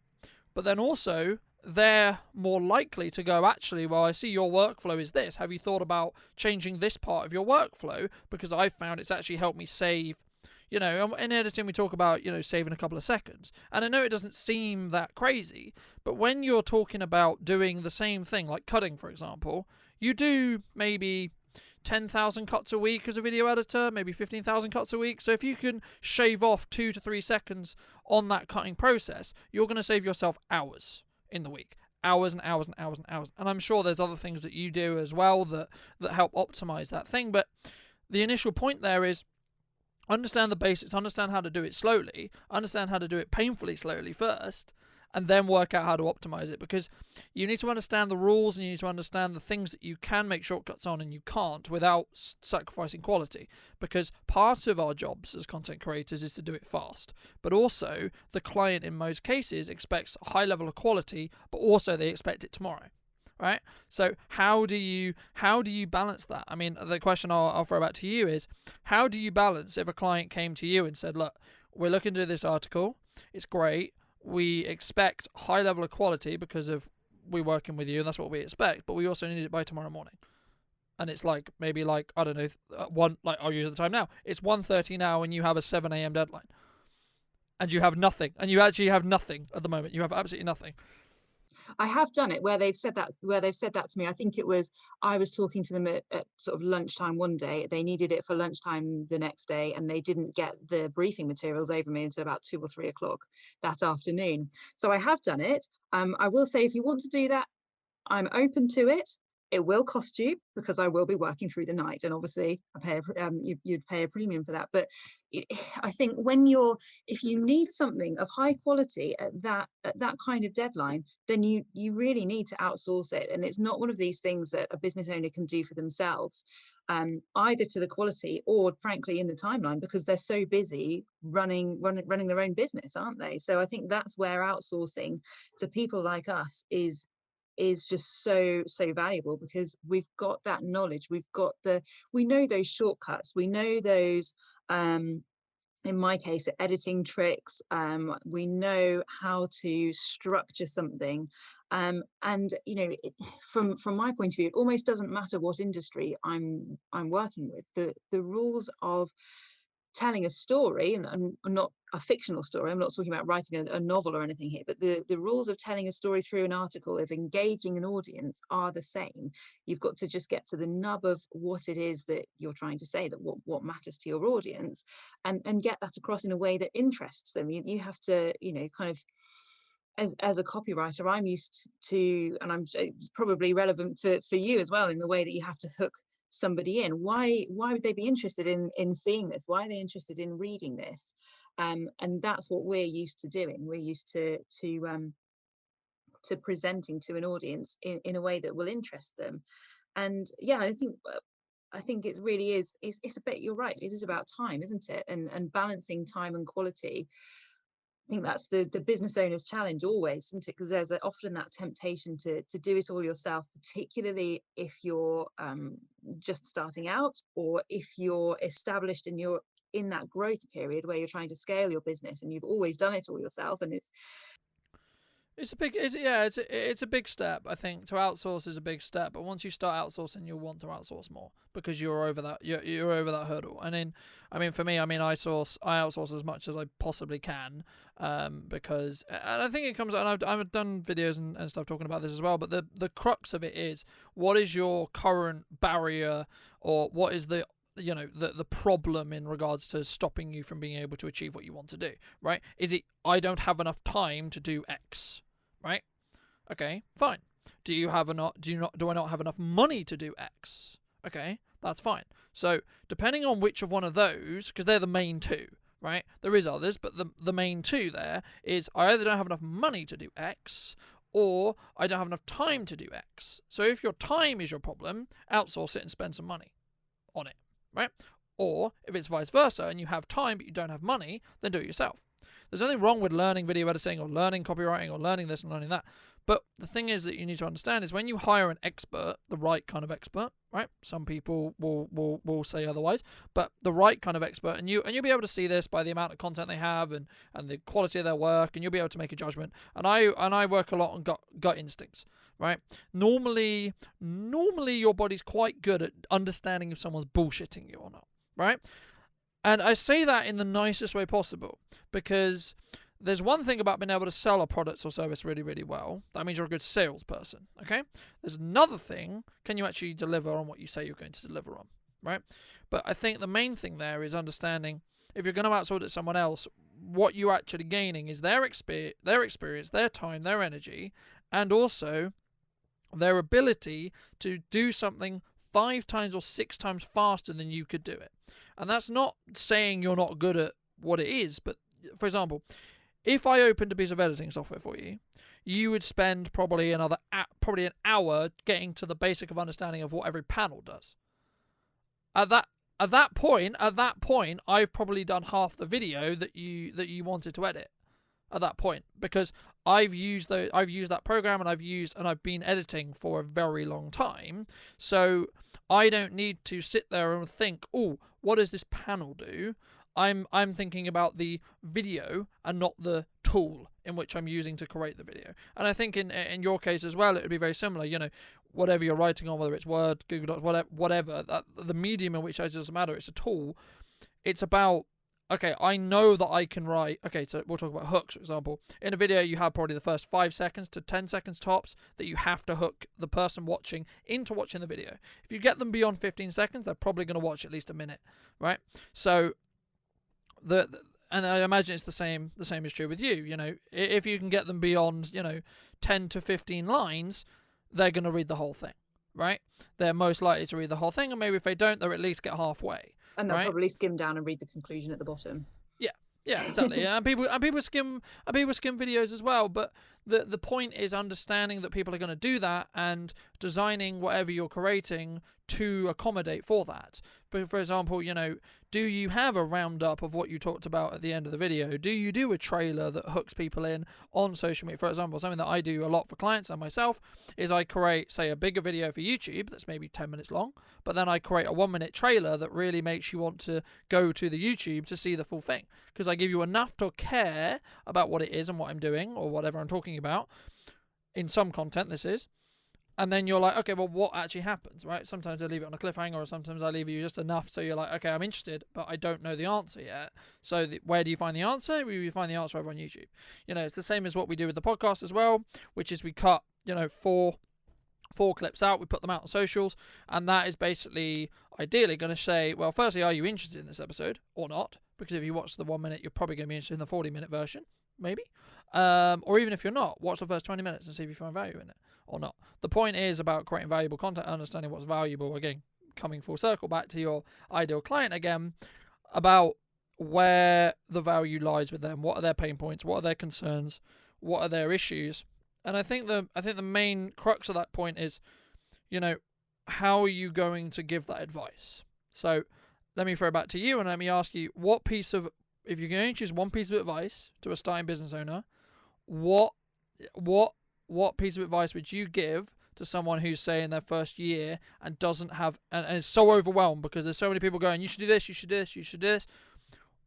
But then also, they're more likely to go, actually, well, I see your workflow is this. Have you thought about changing this part of your workflow? Because I've found it's actually helped me save, in editing we talk about, saving a couple of seconds. And I know it doesn't seem that crazy, but when you're talking about doing the same thing, like cutting, for example, you do maybe 10,000 cuts a week as a video editor, maybe 15,000 cuts a week. So if you can shave off 2 to 3 seconds on that cutting process, you're going to save yourself hours in the week. Hours and hours and hours and hours. And I'm sure there's other things that you do as well that help optimize that thing. But the initial point there is, understand the basics, understand how to do it slowly, understand how to do it painfully slowly first, and then work out how to optimize it. Because you need to understand the rules, and you need to understand the things that you can make shortcuts on and you can't without sacrificing quality. Because part of our jobs as content creators is to do it fast, but also the client in most cases expects a high level of quality, but also they expect it tomorrow. Right? So how do you balance that? I mean, the question I'll throw back to you is, how do you balance if a client came to you and said, look, we're looking to do this article, it's great, we expect high level of quality because of we're working with you and that's what we expect, but we also need it by tomorrow morning. And it's like, maybe like, I don't know, I'll use the time now. It's 1:30 now and you have a 7 a.m. deadline. And you have nothing. And you actually have nothing at the moment. You have absolutely nothing. I have done it where they've said that to me. I think I was talking to them at sort of lunchtime one day. They needed it for lunchtime the next day, and they didn't get the briefing materials over me until about 2 or 3 o'clock that afternoon. So I have done it. I will say, if you want to do that, I'm open to it. It will cost you, because I will be working through the night, and obviously you'd pay a premium for that. But I think if you need something of high quality at that kind of deadline, then you really need to outsource it. And it's not one of these things that a business owner can do for themselves, either to the quality or frankly in the timeline, because they're so busy running their own business, aren't they? So I think that's where outsourcing to people like us is just so valuable, because we've got that knowledge, we know those shortcuts, we know those, in my case, editing tricks, we know how to structure something, and from my point of view, it almost doesn't matter what industry I'm working with. The rules of telling a story, and not a fictional story, I'm not talking about writing a novel or anything here, but the rules of telling a story through an article, of engaging an audience, are the same. You've got to just get to the nub of what it is that you're trying to say, that what matters to your audience, and get that across in a way that interests them. You have to, kind of, as a copywriter, I'm used to, and it's probably relevant for you as well, in the way that you have to hook somebody in. Why would they be interested in seeing this? Why are they interested in reading this? And that's what we're used to doing. We're used to presenting to an audience in a way that will interest them. And yeah, I think it really is, it's a bit, you're right, it is about time, isn't it? And balancing time and quality. I think that's the business owner's challenge always, isn't it? Because there's often that temptation to do it all yourself, particularly if you're just starting out, or if you're established and you're in that growth period where you're trying to scale your business and you've always done it all yourself. And it's a big step. I think to outsource is a big step, but once you start outsourcing, you'll want to outsource more because you're over that you're over that hurdle. And for me, I outsource as much as I possibly can, because, and I think it comes, and I've done videos and stuff talking about this as well. But the crux of it is, what is your current barrier, or what is the problem in regards to stopping you from being able to achieve what you want to do, right? Is it, I don't have enough time to do X, right? Okay, fine. Do I not have enough money to do X? Okay, that's fine. So depending on which of one of those, because they're the main two, right? There is others, but the main two there is, I either don't have enough money to do X, or I don't have enough time to do X. So if your time is your problem, outsource it and spend some money on it. Right? Or if it's vice versa and you have time but you don't have money, then do it yourself. There's nothing wrong with learning video editing or learning copywriting or learning this and learning that. But the thing is that you need to understand is, when you hire an expert, the right kind of expert, right? Some people will say otherwise, but the right kind of expert, and you'll be able to see this by the amount of content they have and the quality of their work, and you'll be able to make a judgment. And I work a lot on gut instincts. Right? Normally your body's quite good at understanding if someone's bullshitting you or not, right? And I say that in the nicest way possible, because there's one thing about being able to sell a product or service really, really well. That means you're a good salesperson, okay? There's another thing, can you actually deliver on what you say you're going to deliver on, right? But I think the main thing there is understanding, if you're going to outsource it to someone else, what you're actually gaining is their experience, their time, their energy, and also their ability to do something 5 times or 6 times faster than you could do it. And that's not saying you're not good at what it is, but for example, if I opened a piece of editing software for you, you would spend probably an hour getting to the basic of understanding of what every panel does. At that point, I've probably done half the video that you wanted to edit. At that point, because I've used that program, and I've been editing for a very long time, so I don't need to sit there and think, oh, what does this panel do? I'm thinking about the video and not the tool in which I'm using to create the video. And I think in your case as well, it would be very similar. Whatever you're writing on, whether it's Word, Google Docs, whatever, the medium in which it doesn't matter. It's a tool. It's about, okay, I know that I can write. Okay, so we'll talk about hooks, for example. In a video, you have probably the first 5 seconds to 10 seconds tops that you have to hook the person watching into watching the video. If you get them beyond 15 seconds, they're probably going to watch at least a minute, right? So and I imagine it's the same is true with you. If you can get them beyond 10 to 15 lines, they're going to read the whole thing, right? They're most likely to read the whole thing, and maybe if they don't, they'll at least get halfway. And they'll probably skim down and read the conclusion at the bottom. Yeah, exactly. And people skim videos as well. But the point is understanding that people are going to do that and designing whatever you're creating to accommodate for that. But for example, do you have a roundup of what you talked about at the end of the video? Do you do a trailer that hooks people in on social media? For example, something that I do a lot for clients and myself is I create, say, a bigger video for YouTube that's maybe 10 minutes long, but then I create a 1-minute trailer that really makes you want to go to the YouTube to see the full thing, because I give you enough to care about what it is and what I'm doing or whatever I'm talking about in some content, this is. And then you're like, okay, well, what actually happens, right? Sometimes I leave it on a cliffhanger, or sometimes I leave you just enough so you're like, okay, I'm interested, but I don't know the answer yet. So where do you find the answer? We find the answer over on YouTube. It's the same as what we do with the podcast as well, which is we cut, 4 clips out, we put them out on socials, and that is basically ideally going to say, well, firstly, are you interested in this episode or not? Because if you watch the 1 minute, you're probably going to be interested in the 40-minute version, maybe. Or even if you're not, watch the first 20 minutes and see if you find value in it or not. The point is about creating valuable content, understanding what's valuable, again, coming full circle back to your ideal client again, about where the value lies with them. What are their pain points? What are their concerns? What are their issues? And I think the main crux of that point is, how are you going to give that advice? So let me throw it back to you and let me ask you, if you're going to choose one piece of advice to a starting business owner, what piece of advice would you give to someone who's, say, in their first year and doesn't have, and is so overwhelmed because there's so many people going, you should do this, you should do this, you should do this.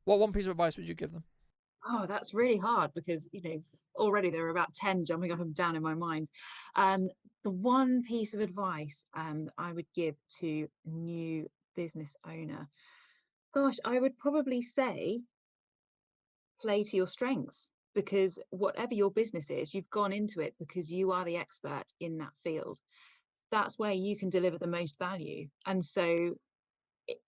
What one piece of advice would you give them? Oh, that's really hard because, already there are about 10 jumping up and down in my mind. The one piece of advice I would give to a new business owner, gosh, I would probably say play to your strengths, because whatever your business is, you've gone into it because you are the expert in that field. That's where you can deliver the most value. And so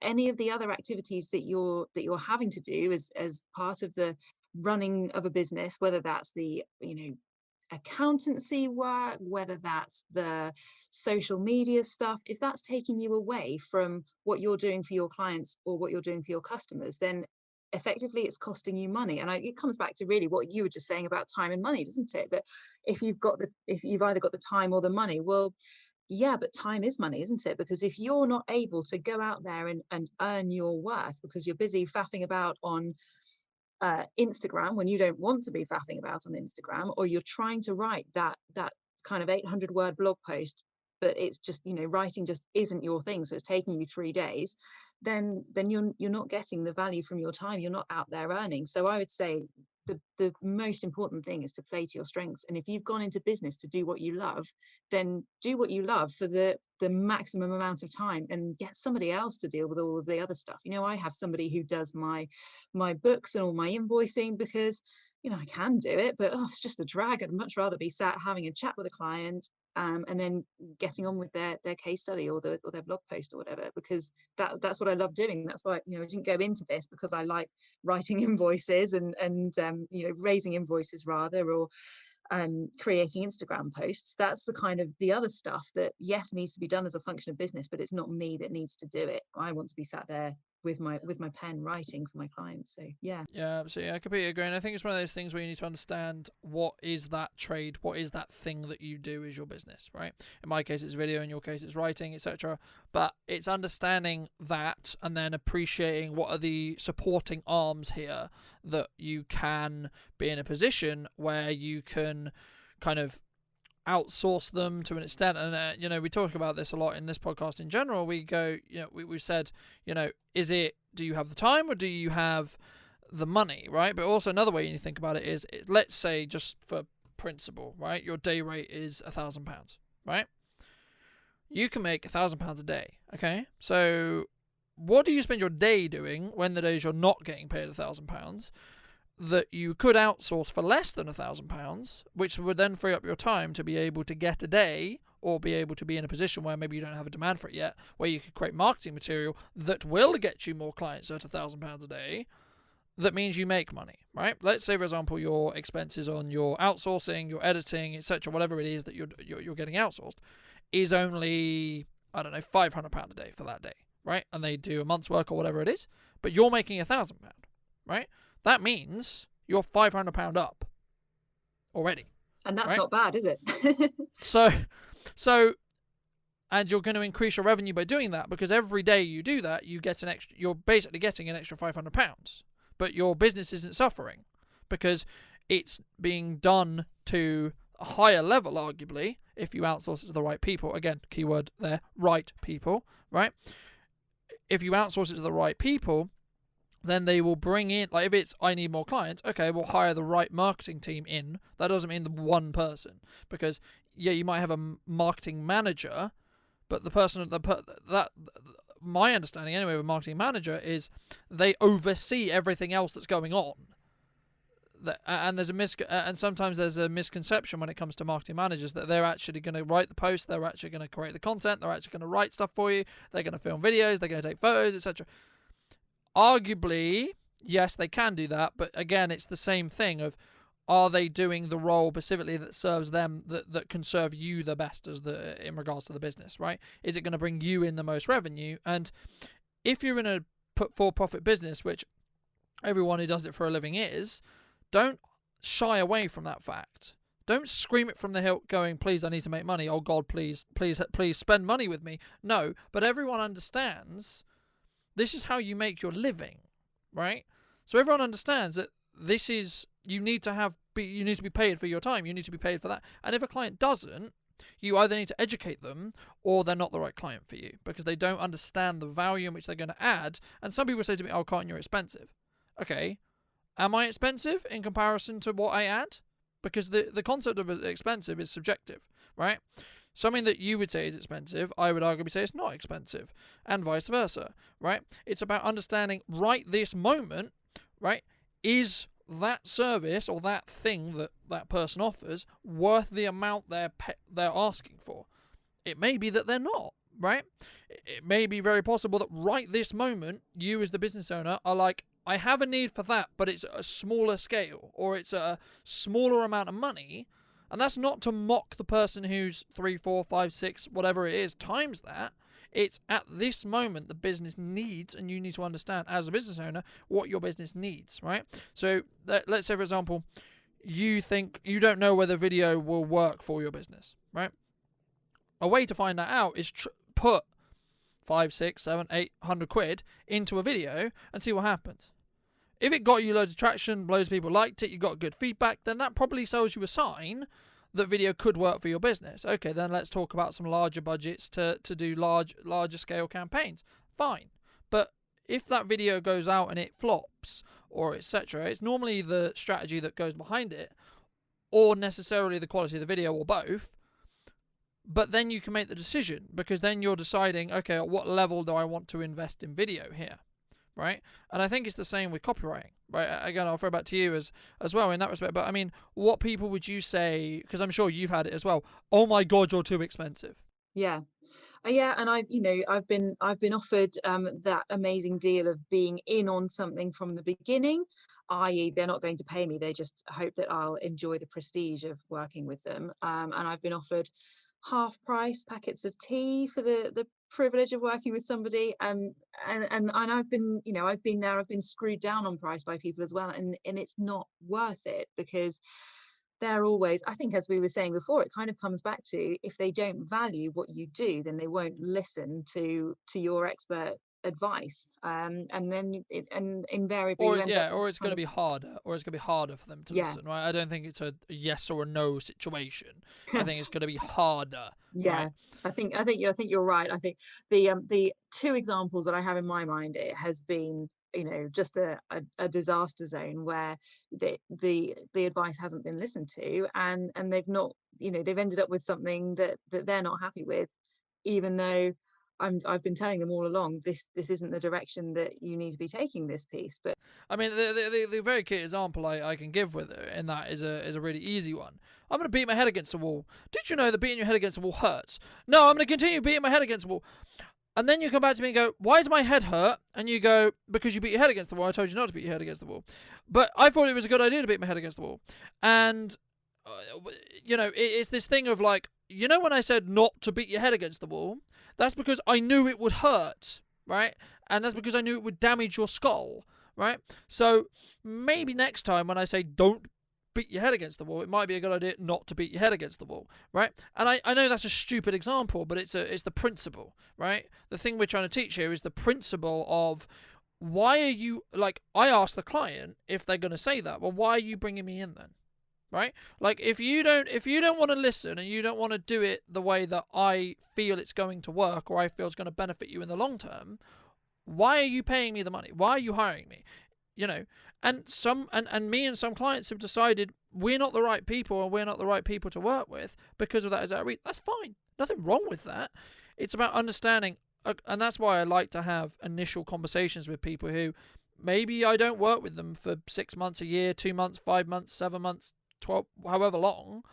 any of the other activities that you're having to do as part of the running of a business, whether that's the accountancy work, whether that's the social media stuff, if that's taking you away from what you're doing for your clients or what you're doing for your customers, then effectively it's costing you money. And it comes back to really what you were just saying about time and money, doesn't it? That if you've either got the time or the money, well, yeah, but time is money, isn't it? Because if you're not able to go out there and earn your worth because you're busy faffing about on Instagram when you don't want to be faffing about on Instagram, or you're trying to write that kind of 800-word blog post, but it's just, writing just isn't your thing, so it's taking you 3 days, then you're not getting the value from your time. You're not out there earning. So I would say the most important thing is to play to your strengths. And if you've gone into business to do what you love, then do what you love for the maximum amount of time and get somebody else to deal with all of the other stuff. I have somebody who does my books and all my invoicing because I can do it, but it's just a drag. I'd much rather be sat having a chat with a client and then getting on with their case study or their blog post or whatever, because that's what I love doing. That's why I didn't go into this because I like writing invoices and raising invoices rather, or creating Instagram posts. That's the kind of the other stuff that, yes, needs to be done as a function of business, but it's not me that needs to do it. I want to be sat there with my pen writing for my clients. So yeah Absolutely, I completely agree. And I think it's one of those things where you need to understand what is that trade, what is that thing that you do as your business, right? In my case it's video, in your case it's writing, etc. But it's understanding that and then appreciating what are the supporting arms here that you can be in a position where you can kind of outsource them to an extent. And we talk about this a lot in this podcast in general. We go, we've said, do you have the time or do you have the money, right? But also another way you think about it is, let's say, just for principle, right, your day rate is £1,000, right? You can make £1,000 a day. Okay, so what do you spend your day doing when the days you're not getting paid £1,000 that you could outsource for less than £1,000, which would then free up your time to be able to get a day, or be able to be in a position where maybe you don't have a demand for it yet, where you could create marketing material that will get you more clients at £1,000 a day. That means you make money, right? Let's say, for example, your expenses on your outsourcing, your editing, etc., whatever it is that you're getting outsourced, is only, I don't know, £500 a day for that day, right? And they do a month's work or whatever it is, but you're making £1,000, right? That means you're £500 up already. And that's right? not bad, is it? So, and you're going to increase your revenue by doing that, because every day you do that, you're basically getting an extra £500, but your business isn't suffering because it's being done to a higher level, arguably, if you outsource it to the right people. Again, keyword there, right people, right? If you outsource it to the right people, then they will bring in, like, if it's, I need more clients, okay, we'll hire the right marketing team in. That doesn't mean the one person, because, yeah, you might have a marketing manager, but the person, my understanding anyway of a marketing manager is they oversee everything else that's going on. And and sometimes there's a misconception when it comes to marketing managers that they're actually going to write the post, they're actually going to create the content, they're actually going to write stuff for you, they're going to film videos, they're going to take photos, etc. Arguably, yes, they can do that, but again, it's the same thing of, are they doing the role specifically that serves them, that can serve you the best in regards to the business, right? Is it going to bring you in the most revenue? And if you're in a for-profit business, which everyone who does it for a living is, don't shy away from that fact. Don't scream it from the hill going, please, I need to make money. Oh God, please spend money with me. No, but everyone understands this is how you make your living, right? So everyone understands that this is, you need to be paid for your time. You need to be paid for that. And if a client doesn't, you either need to educate them or they're not the right client for you because they don't understand the value in which they're going to add. And some people say to me, oh, Carlton, you're expensive. Okay, am I expensive in comparison to what I add? Because the concept of expensive is subjective, right? Something that you would say is expensive, I would arguably say it's not expensive, and vice versa, right? It's about understanding right this moment, right? Is that service or that thing that that person offers worth the amount they're asking for? It may be that they're not, right? It may be very possible that right this moment, you as the business owner are like, I have a need for that, but it's a smaller scale or it's a smaller amount of money. And that's not to mock the person who's 3, 4, 5, 6, whatever it is, times that. It's at this moment the business needs, and you need to understand as a business owner what your business needs, right? So let's say, for example, you think you don't know whether video will work for your business, right? A way to find that out is put 5, 6, 7, 800 quid into a video and see what happens. If it got you loads of traction, loads of people liked it, you got good feedback, then that probably tells you a sign that video could work for your business. Okay, then let's talk about some larger budgets to do larger scale campaigns. Fine. But if that video goes out and it flops or etc., it's normally the strategy that goes behind it or necessarily the quality of the video or both. But then you can make the decision because then you're deciding, okay, at what level do I want to invest in video here? Right? And I think it's the same with copywriting, right? Again, I'll throw back to you as well in that respect. But I mean, what people would you say, because I'm sure you've had it as well, oh my God, you're too expensive. Yeah. Yeah, and I've been offered that amazing deal of being in on something from the beginning, i.e. they're not going to pay me, they just hope that I'll enjoy the prestige of working with them. And I've been offered half price packets of tea for the privilege of working with somebody, and I've been there, I've been screwed down on price by people as well, and it's not worth it because they're always, I think, as we were saying before, it kind of comes back to, if they don't value what you do, then they won't listen to your expert advice, and then invariably or it's going to be harder, for them to listen, right? I don't think it's a yes or a no situation. I think it's going to be harder. Yeah, right? I think you're right. I think the two examples that I have in my mind, it has been just a disaster zone where the advice hasn't been listened to, and they've not, they've ended up with something that they're not happy with, even though I've been telling them all along, this isn't the direction that you need to be taking this piece. But I mean, the very key example I can give with it in that is a really easy one. I'm going to beat my head against the wall. Did you know that beating your head against the wall hurts? No, I'm going to continue beating my head against the wall. And then you come back to me and go, why does my head hurt? And you go, because you beat your head against the wall. I told you not to beat your head against the wall. But I thought it was a good idea to beat my head against the wall. And, it's this thing of like, when I said not to beat your head against the wall, that's because I knew it would hurt, right? And that's because I knew it would damage your skull, right? So maybe next time when I say don't beat your head against the wall, it might be a good idea not to beat your head against the wall, right? And I know that's a stupid example, but it's the principle, right? The thing we're trying to teach here is the principle of why are you, like, I ask the client if they're going to say that, well, why are you bringing me in then? Right? Like, if you don't want to listen and you don't want to do it the way that I feel it's going to work or I feel it's going to benefit you in the long term, why are you paying me the money? Why are you hiring me? And me and some clients have decided we're not the right people and we're not the right people to work with because of that. That's fine. Nothing wrong with that. It's about understanding, and that's why I like to have initial conversations with people who maybe I don't work with them for 6 months, a year, 2 months, 5 months, 7 months, 12, however long.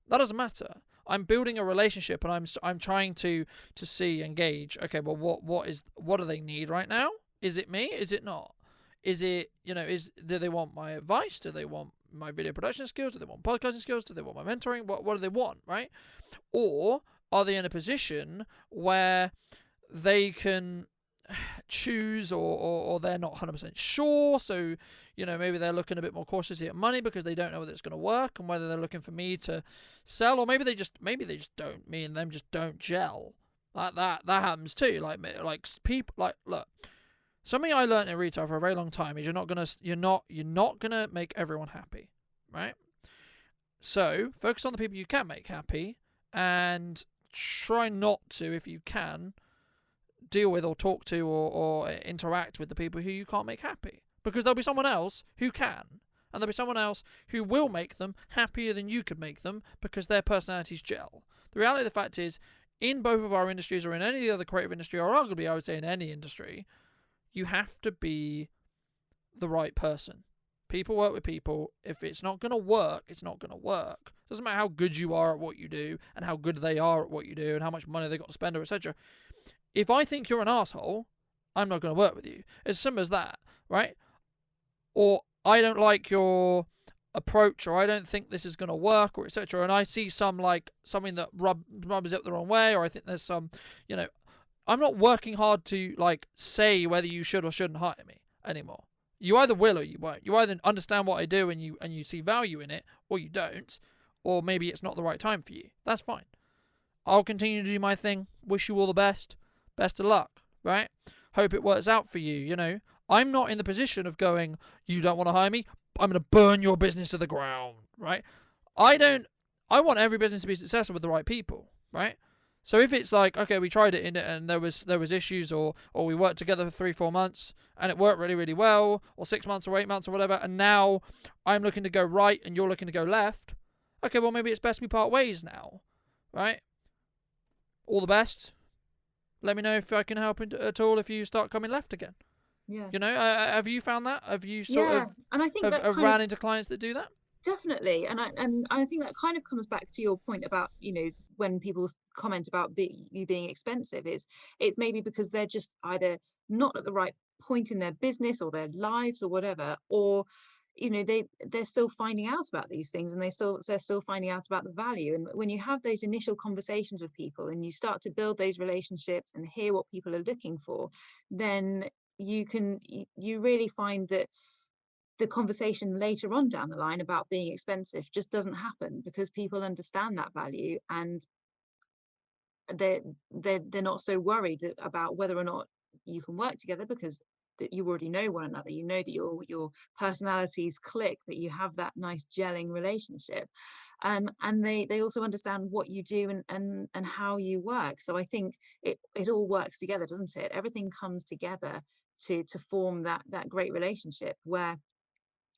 That doesn't matter. I'm building a relationship and I'm trying to see and gauge, okay, well, what do they need right now? Is it me? Is it not? Is it, do they want my advice? Do they want my video production skills? Do they want podcasting skills? Do they want my mentoring? What do they want, right? Or are they in a position where they can choose, or they're not 100% sure. So, maybe they're looking a bit more cautiously at money because they don't know whether it's going to work and whether they're looking for me to sell, or maybe they just don't, me and them just don't gel. Like that happens too. Like people, look, something I learned in retail for a very long time is you're not gonna make everyone happy, right? So focus on the people you can make happy, and try not to, if you can, deal with or talk to or interact with the people who you can't make happy, because there'll be someone else who can, and there'll be someone else who will make them happier than you could make them because their personalities gel. The reality of the fact is, in both of our industries, or in any other creative industry, or arguably I would say in any industry, you have to be the right person. People work with people. If it's not going to work, it's not going to work. It doesn't matter how good you are at what you do and how good they are at what you do and how much money they got to spend, or etc. If I think you're an asshole, I'm not going to work with you. It's simple as that, right? Or I don't like your approach, or I don't think this is going to work, or etc. And I see something that rubs it the wrong way, or I think there's some, I'm not working hard to say whether you should or shouldn't hire me anymore. You either will or you won't. You either understand what I do and you see value in it, or you don't, or maybe it's not the right time for you. That's fine. I'll continue to do my thing. Wish you all the best. Best of luck, right? Hope it works out for you, I'm not in the position of going, you don't want to hire me, I'm going to burn your business to the ground, right? I want every business to be successful with the right people, right? So if it's like, okay, we tried it and there was issues, or we worked together for 3-4 months and it worked really, really well, or 6 months or 8 months or whatever, and now I'm looking to go right and you're looking to go left, okay, well, maybe it's best we part ways now, right? All the best. Let me know if I can help at all if you start coming left again. Yeah. Have you found that? Have you and I think have ran into clients that do that? Definitely, and I think that kind of comes back to your point about when people comment about you being expensive, it's maybe because they're just either not at the right point in their business or their lives or whatever, or they're still finding out about these things, and they're still finding out about the value. And when you have those initial conversations with people and you start to build those relationships and hear what people are looking for, then you really find that the conversation later on down the line about being expensive just doesn't happen, because people understand that value, and they're not so worried about whether or not you can work together, because that you already know one another. You know that your personalities click, that you have that nice gelling relationship, and they also understand what you do and how you work. So I think it all works together, doesn't it? Everything comes together to form that great relationship where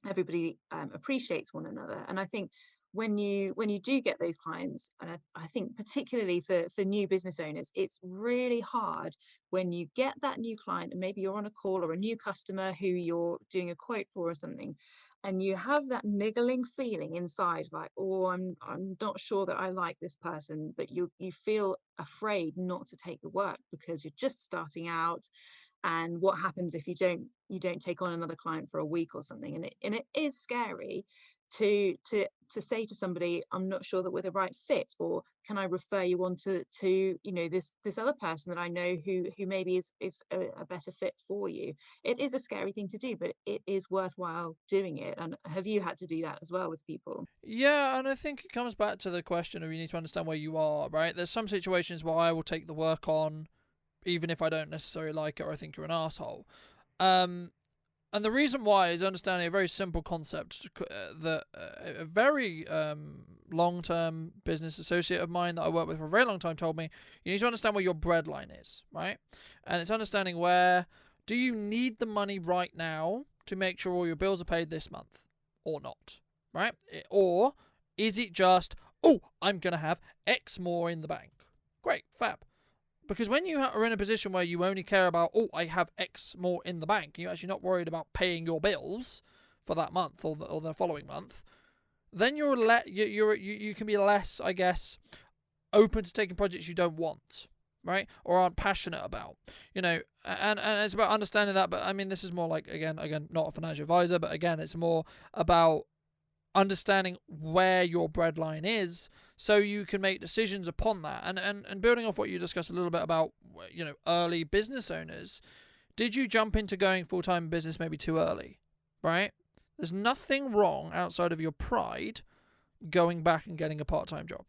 everybody appreciates one another. And I think when you do get those clients, and I think particularly for new business owners, it's really hard when you get that new client and maybe you're on a call, or a new customer who you're doing a quote for or something, and you have that niggling feeling inside, like, oh, I'm not sure that I like this person, but you feel afraid not to take the work because you're just starting out. And what happens if you don't take on another client for a week or something? And it is scary to say to somebody, I'm not sure that we're the right fit, or can I refer you on to this other person that I know who maybe is a better fit for you. It is a scary thing to do, but it is worthwhile doing it. And have you had to do that as well with people? Yeah, and I think it comes back to the question of, you need to understand where you are, right? There's some situations where I will take the work on even if I don't necessarily like it, or I think you're an asshole. And the reason why is understanding a very simple concept that a very long-term business associate of mine that I worked with for a very long time told me, you need to understand where your breadline is, right? And it's understanding where, do you need the money right now to make sure all your bills are paid this month or not, right? Or is it just, oh, I'm going to have X more in the bank? Great, fab. Because when you are in a position where you only care about, oh, I have X more in the bank, you're actually not worried about paying your bills for that month or the following month, then you can be less, I guess, open to taking projects you don't want, right, or aren't passionate about, and it's about understanding that. But I mean, this is more like, again, not a financial advisor, but again, it's more about understanding where your breadline is, so you can make decisions upon that. And building off what you discussed a little bit about, early business owners, did you jump into going full-time business maybe too early, right? There's nothing wrong outside of your pride going back and getting a part-time job,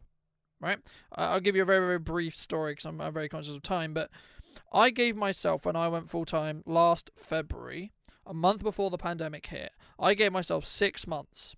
right? I'll give you a very, very brief story because I'm very conscious of time, but I gave myself, when I went full-time last February, a month before the pandemic hit, I gave myself 6 months.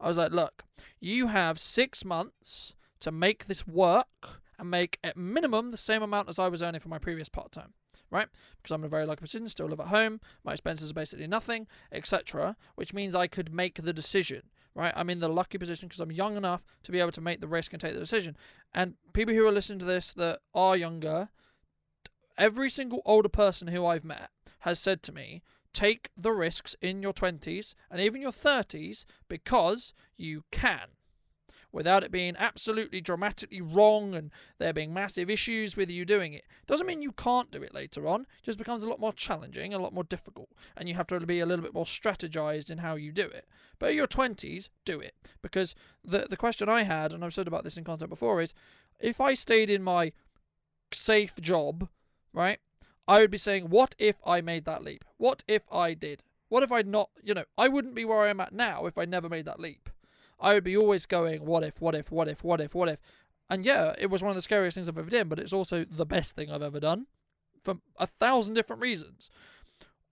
I was like, look, you have 6 months to make this work and make at minimum the same amount as I was earning for my previous part-time, right? Because I'm in a very lucky position, still live at home, my expenses are basically nothing, etc., which means I could make the decision, right? I'm in the lucky position because I'm young enough to be able to make the risk and take the decision. And people who are listening to this that are younger, every single older person who I've met has said to me, take the risks in your 20s and even your 30s because you can, without it being absolutely dramatically wrong and there being massive issues with you doing it. Doesn't mean you can't do it later on. It just becomes a lot more challenging, a lot more difficult, and you have to be a little bit more strategized in how you do it. But in your 20s, do it. Because the question I had, and I've said about this in content before, is if I stayed in my safe job, right, I would be saying, what if I made that leap? What if I did? What if I'd not, I wouldn't be where I am at now if I never made that leap. I would be always going, what if? And yeah, it was one of the scariest things I've ever done, but it's also the best thing I've ever done for 1,000 different reasons.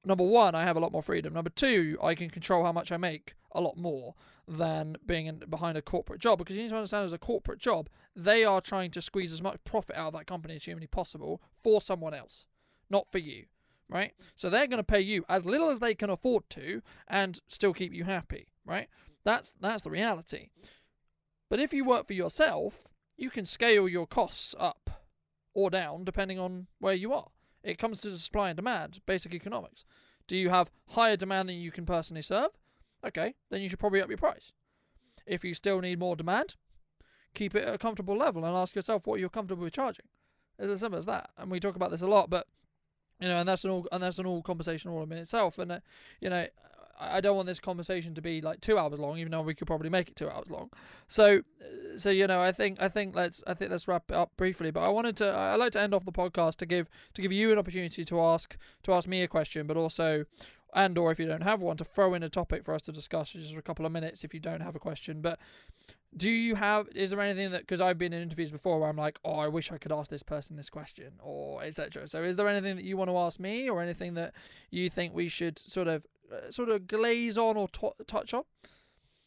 Number one, I have a lot more freedom. Number two, I can control how much I make a lot more than being behind a corporate job, because you need to understand, as a corporate job, they are trying to squeeze as much profit out of that company as humanly possible for someone else, not for you, right? So they're going to pay you as little as they can afford to and still keep you happy, right? That's the reality. But if you work for yourself, you can scale your costs up or down depending on where you are. It comes to supply and demand, basic economics. Do you have higher demand than you can personally serve? Okay, then you should probably up your price. If you still need more demand, keep it at a comfortable level and ask yourself what you're comfortable with charging. It's as simple as that. And we talk about this a lot, but and that's an all conversation all in itself. And I don't want this conversation to be like 2 hours long, even though we could probably make it 2 hours long. So I think let's wrap it up briefly. But I'd like to end off the podcast to give you an opportunity to ask me a question, but also, and or if you don't have one, to throw in a topic for us to discuss for just a couple of minutes if you don't have a question. But is there anything that, because I've been in interviews before where I'm like, oh, I wish I could ask this person this question, or etc. So is there anything that you want to ask me, or anything that you think we should sort of glaze on or touch on?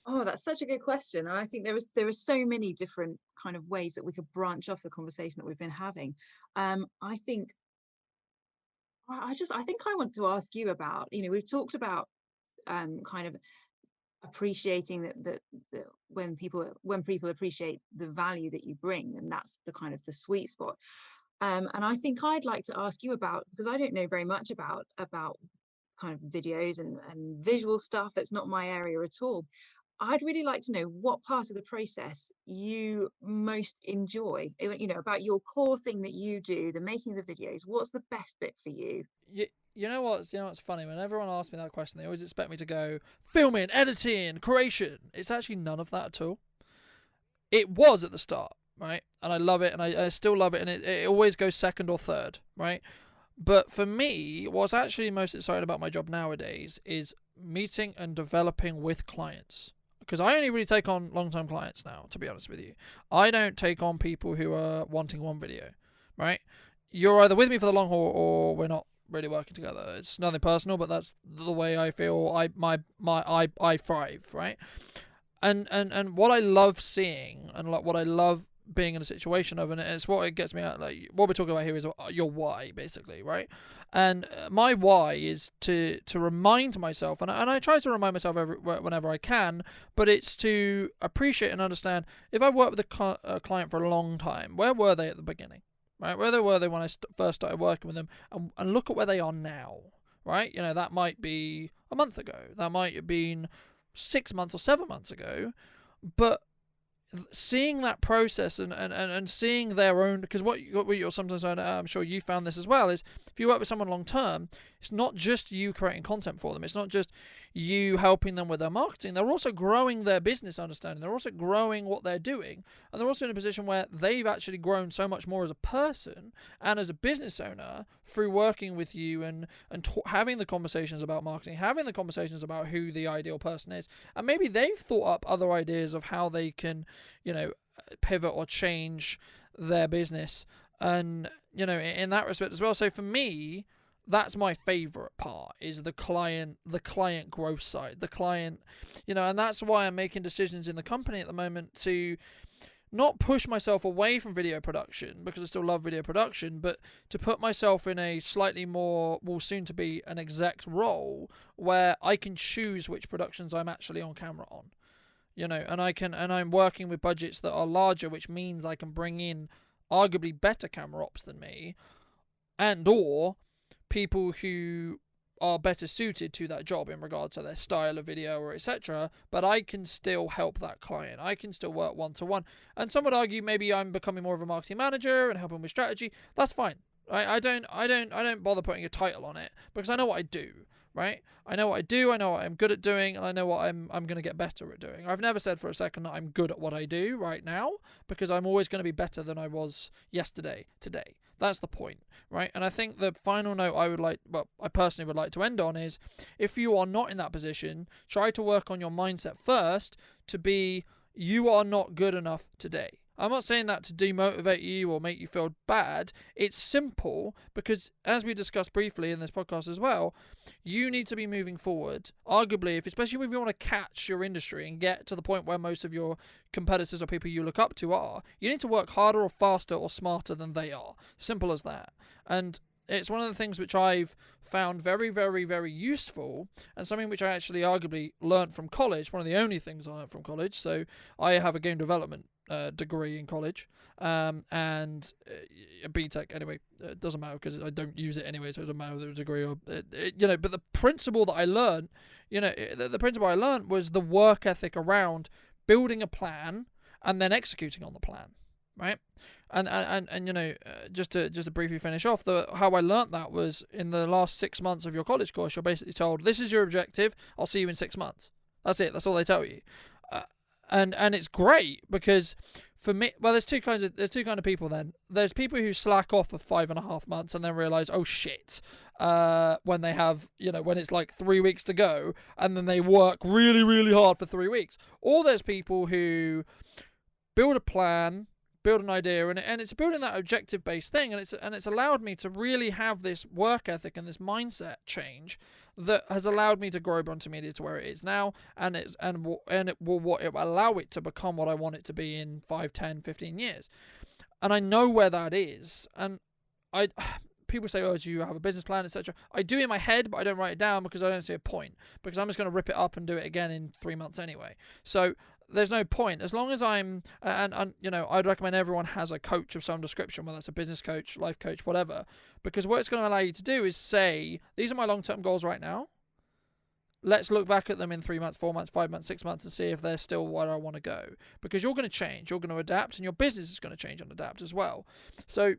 Oh, that's such a good question. And I think there are so many different kind of ways that we could branch off the conversation that we've been having. I think I want to ask you about, we've talked about kind of appreciating that when people appreciate the value that you bring, and that's the kind of the sweet spot. And I think I'd like to ask you about, because I don't know very much about kind of videos and visual stuff. That's not my area at all. I'd really like to know what part of the process you most enjoy, about your core thing that you do, the making of the videos. What's the best bit for you? You know what's funny? When everyone asks me that question, they always expect me to go filming, editing, creation. It's actually none of that at all. It was at the start, right? And I love it, and I still love it, and it always goes second or third, right? But for me, what's actually most exciting about my job nowadays is meeting and developing with clients. Because I only really take on long-term clients now, to be honest with you. I don't take on people who are wanting one video, right? You're either with me for the long haul or we're not really working together. It's nothing personal, but that's the way I feel I thrive, right? And what I love seeing, and like what I love being in a situation of, and it's what it gets me out, like what we're talking about here is your why, basically, right? And my why is to remind myself, and I try to remind myself whenever I can, but it's to appreciate and understand, if I've worked with a client for a long time, where were they at the beginning, right? Where were they when I first started working with them, and look at where they are now, right? That might be a month ago, that might have been 6 months or 7 months ago, but seeing that process and seeing their own, because what you're sometimes, I'm sure you found this as well, is if you work with someone long term, it's not just you creating content for them. It's not just you helping them with their marketing. They're also growing their business understanding. They're also growing what they're doing. And they're also in a position where they've actually grown so much more as a person and as a business owner through working with you and having the conversations about marketing, having the conversations about who the ideal person is. And maybe they've thought up other ideas of how they can, pivot or change their business. And, in that respect as well. So for me, that's my favorite part, is the client growth side, the client, and that's why I'm making decisions in the company at the moment to not push myself away from video production, because I still love video production, but to put myself in a slightly more, well, soon to be an exec role where I can choose which productions I'm actually on camera on, and I'm working with budgets that are larger, which means I can bring in arguably better camera ops than me, and or people who are better suited to that job in regards to their style of video or etc. But I can still help that client. I can still work one-to-one. And some would argue maybe I'm becoming more of a marketing manager and helping with strategy. That's fine. Right? I don't bother putting a title on it, because I know what I do. Right? I know what I do, I know what I'm good at doing, and I know what I'm going to get better at doing. I've never said for a second that I'm good at what I do right now, because I'm always going to be better than I was yesterday, today. That's the point, right? And I think the final note I personally would like to end on is, if you are not in that position, try to work on your mindset first to be, you are not good enough today. I'm not saying that to demotivate you or make you feel bad. It's simple, because as we discussed briefly in this podcast as well, you need to be moving forward. Arguably, especially if you want to catch your industry and get to the point where most of your competitors or people you look up to are, you need to work harder or faster or smarter than they are. Simple as that. And it's one of the things which I've found very, very, very useful, and something which I actually arguably learned from college, one of the only things I learned from college. So I have a game development degree in college, and a BTEC anyway. It doesn't matter because I don't use it anyway, so it doesn't matter whether it's a degree or but the principle that I learned, the principle I learned was the work ethic around building a plan and then executing on the plan, right? And just to briefly finish off, how I learnt that was in the last 6 months of your college course. You're basically told, this is your objective, I'll see you in 6 months. That's it. That's all they tell you. And it's great, because for me, well, there's two kind of people. Then there's people who slack off for 5.5 months and then realize, oh shit, when they have, when it's like 3 weeks to go, and then they work really, really hard for 3 weeks. Or there's people who build a plan, build an idea, and it's building that objective-based thing, and it's allowed me to really have this work ethic and this mindset change that has allowed me to grow Bronte Media to where it is now, and it will allow it to become what I want it to be in 5, 10, 15 years. And I know where that is, and people say, oh, do you have a business plan, etc. I do in my head, but I don't write it down because I don't see a point, because I'm just going to rip it up and do it again in 3 months anyway. So there's no point. As long as I'm, and I'd recommend everyone has a coach of some description, whether it's a business coach, life coach, whatever, because what it's going to allow you to do is say, these are my long-term goals right now. Let's look back at them in 3 months, 4 months, 5 months, 6 months, and see if they're still where I want to go. Because you're going to change, you're going to adapt, and your business is going to change and adapt as well. So,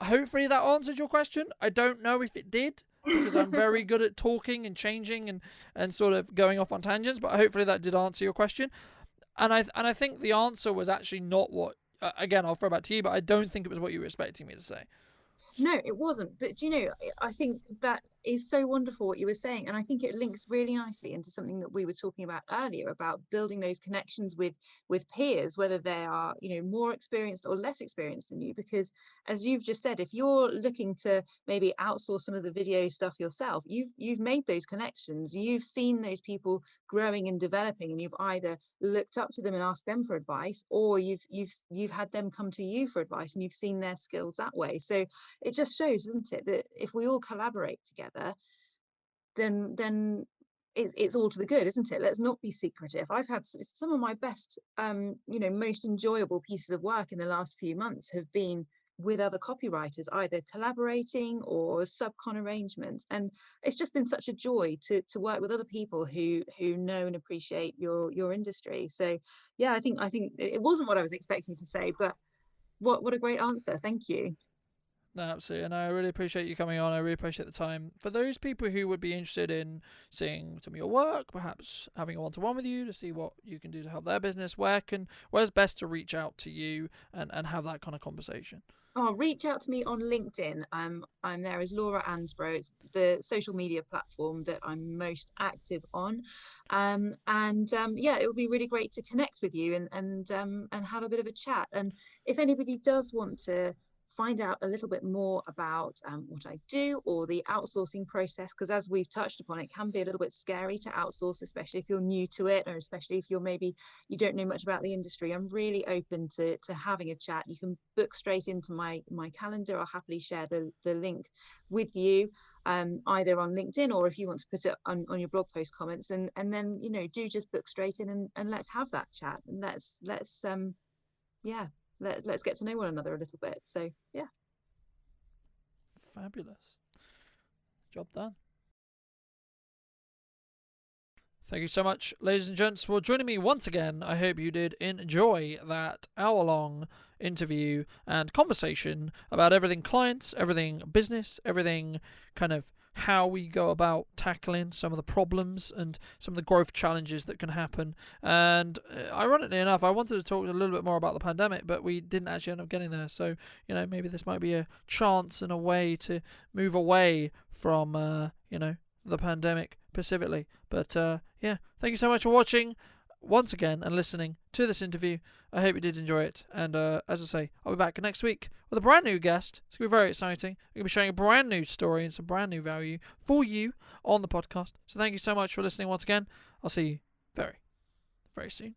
hopefully that answered your question. I don't know if it did, because I'm very good at talking and changing and sort of going off on tangents, but hopefully that did answer your question. And I think the answer was actually not what, again, I'll throw back to you, but I don't think it was what you were expecting me to say. No, it wasn't. But I think that is so wonderful what you were saying, and I think it links really nicely into something that we were talking about earlier about building those connections with peers, whether they are more experienced or less experienced than you. Because as you've just said, if you're looking to maybe outsource some of the video stuff yourself, you've made those connections, you've seen those people growing and developing, and you've either looked up to them and asked them for advice, or you've had them come to you for advice, and you've seen their skills that way. So it just shows, doesn't it, that if we all collaborate together, then it's all to the good, isn't it? Let's not be secretive. I've had some of my best most enjoyable pieces of work in the last few months have been with other copywriters, either collaborating or subcon arrangements, and it's just been such a joy to work with other people who know and appreciate your industry. So yeah, I think it wasn't what I was expecting to say, but what a great answer. Thank you. No, absolutely. And I really appreciate you coming on. I really appreciate the time. For those people who would be interested in seeing some of your work, perhaps having a one-to-one with you to see what you can do to help their business, where's best to reach out to you and have that kind of conversation? Oh, reach out to me on LinkedIn. I'm there as Laura Ansbro. It's the social media platform that I'm most active on. Yeah, it would be really great to connect with you and have a bit of a chat. And if anybody does want to find out a little bit more about what I do or the outsourcing process, because as we've touched upon, it can be a little bit scary to outsource, especially if you're new to it, or especially if you're maybe you don't know much about the industry. I'm really open to having a chat. You can book straight into my calendar. I'll happily share the link with you, either on LinkedIn, or if you want to put it on your blog post comments, and then do just book straight in and let's have that chat, and let's yeah, let's get to know one another a little bit. So yeah. Fabulous. Job done. Thank you so much, ladies and gents, for joining me once again. I hope you did enjoy that hour-long interview and conversation about everything clients, everything business, everything kind of how we go about tackling some of the problems and some of the growth challenges that can happen. And ironically enough, I wanted to talk a little bit more about the pandemic, but we didn't actually end up getting there. So, maybe this might be a chance and a way to move away from, the pandemic specifically. But thank you so much for watching once again and listening to this interview. I hope you did enjoy it. And as I say, I'll be back next week with a brand new guest. It's going to be very exciting. I'm going to be sharing a brand new story and some brand new value for you on the podcast. So thank you so much for listening once again. I'll see you very, very soon.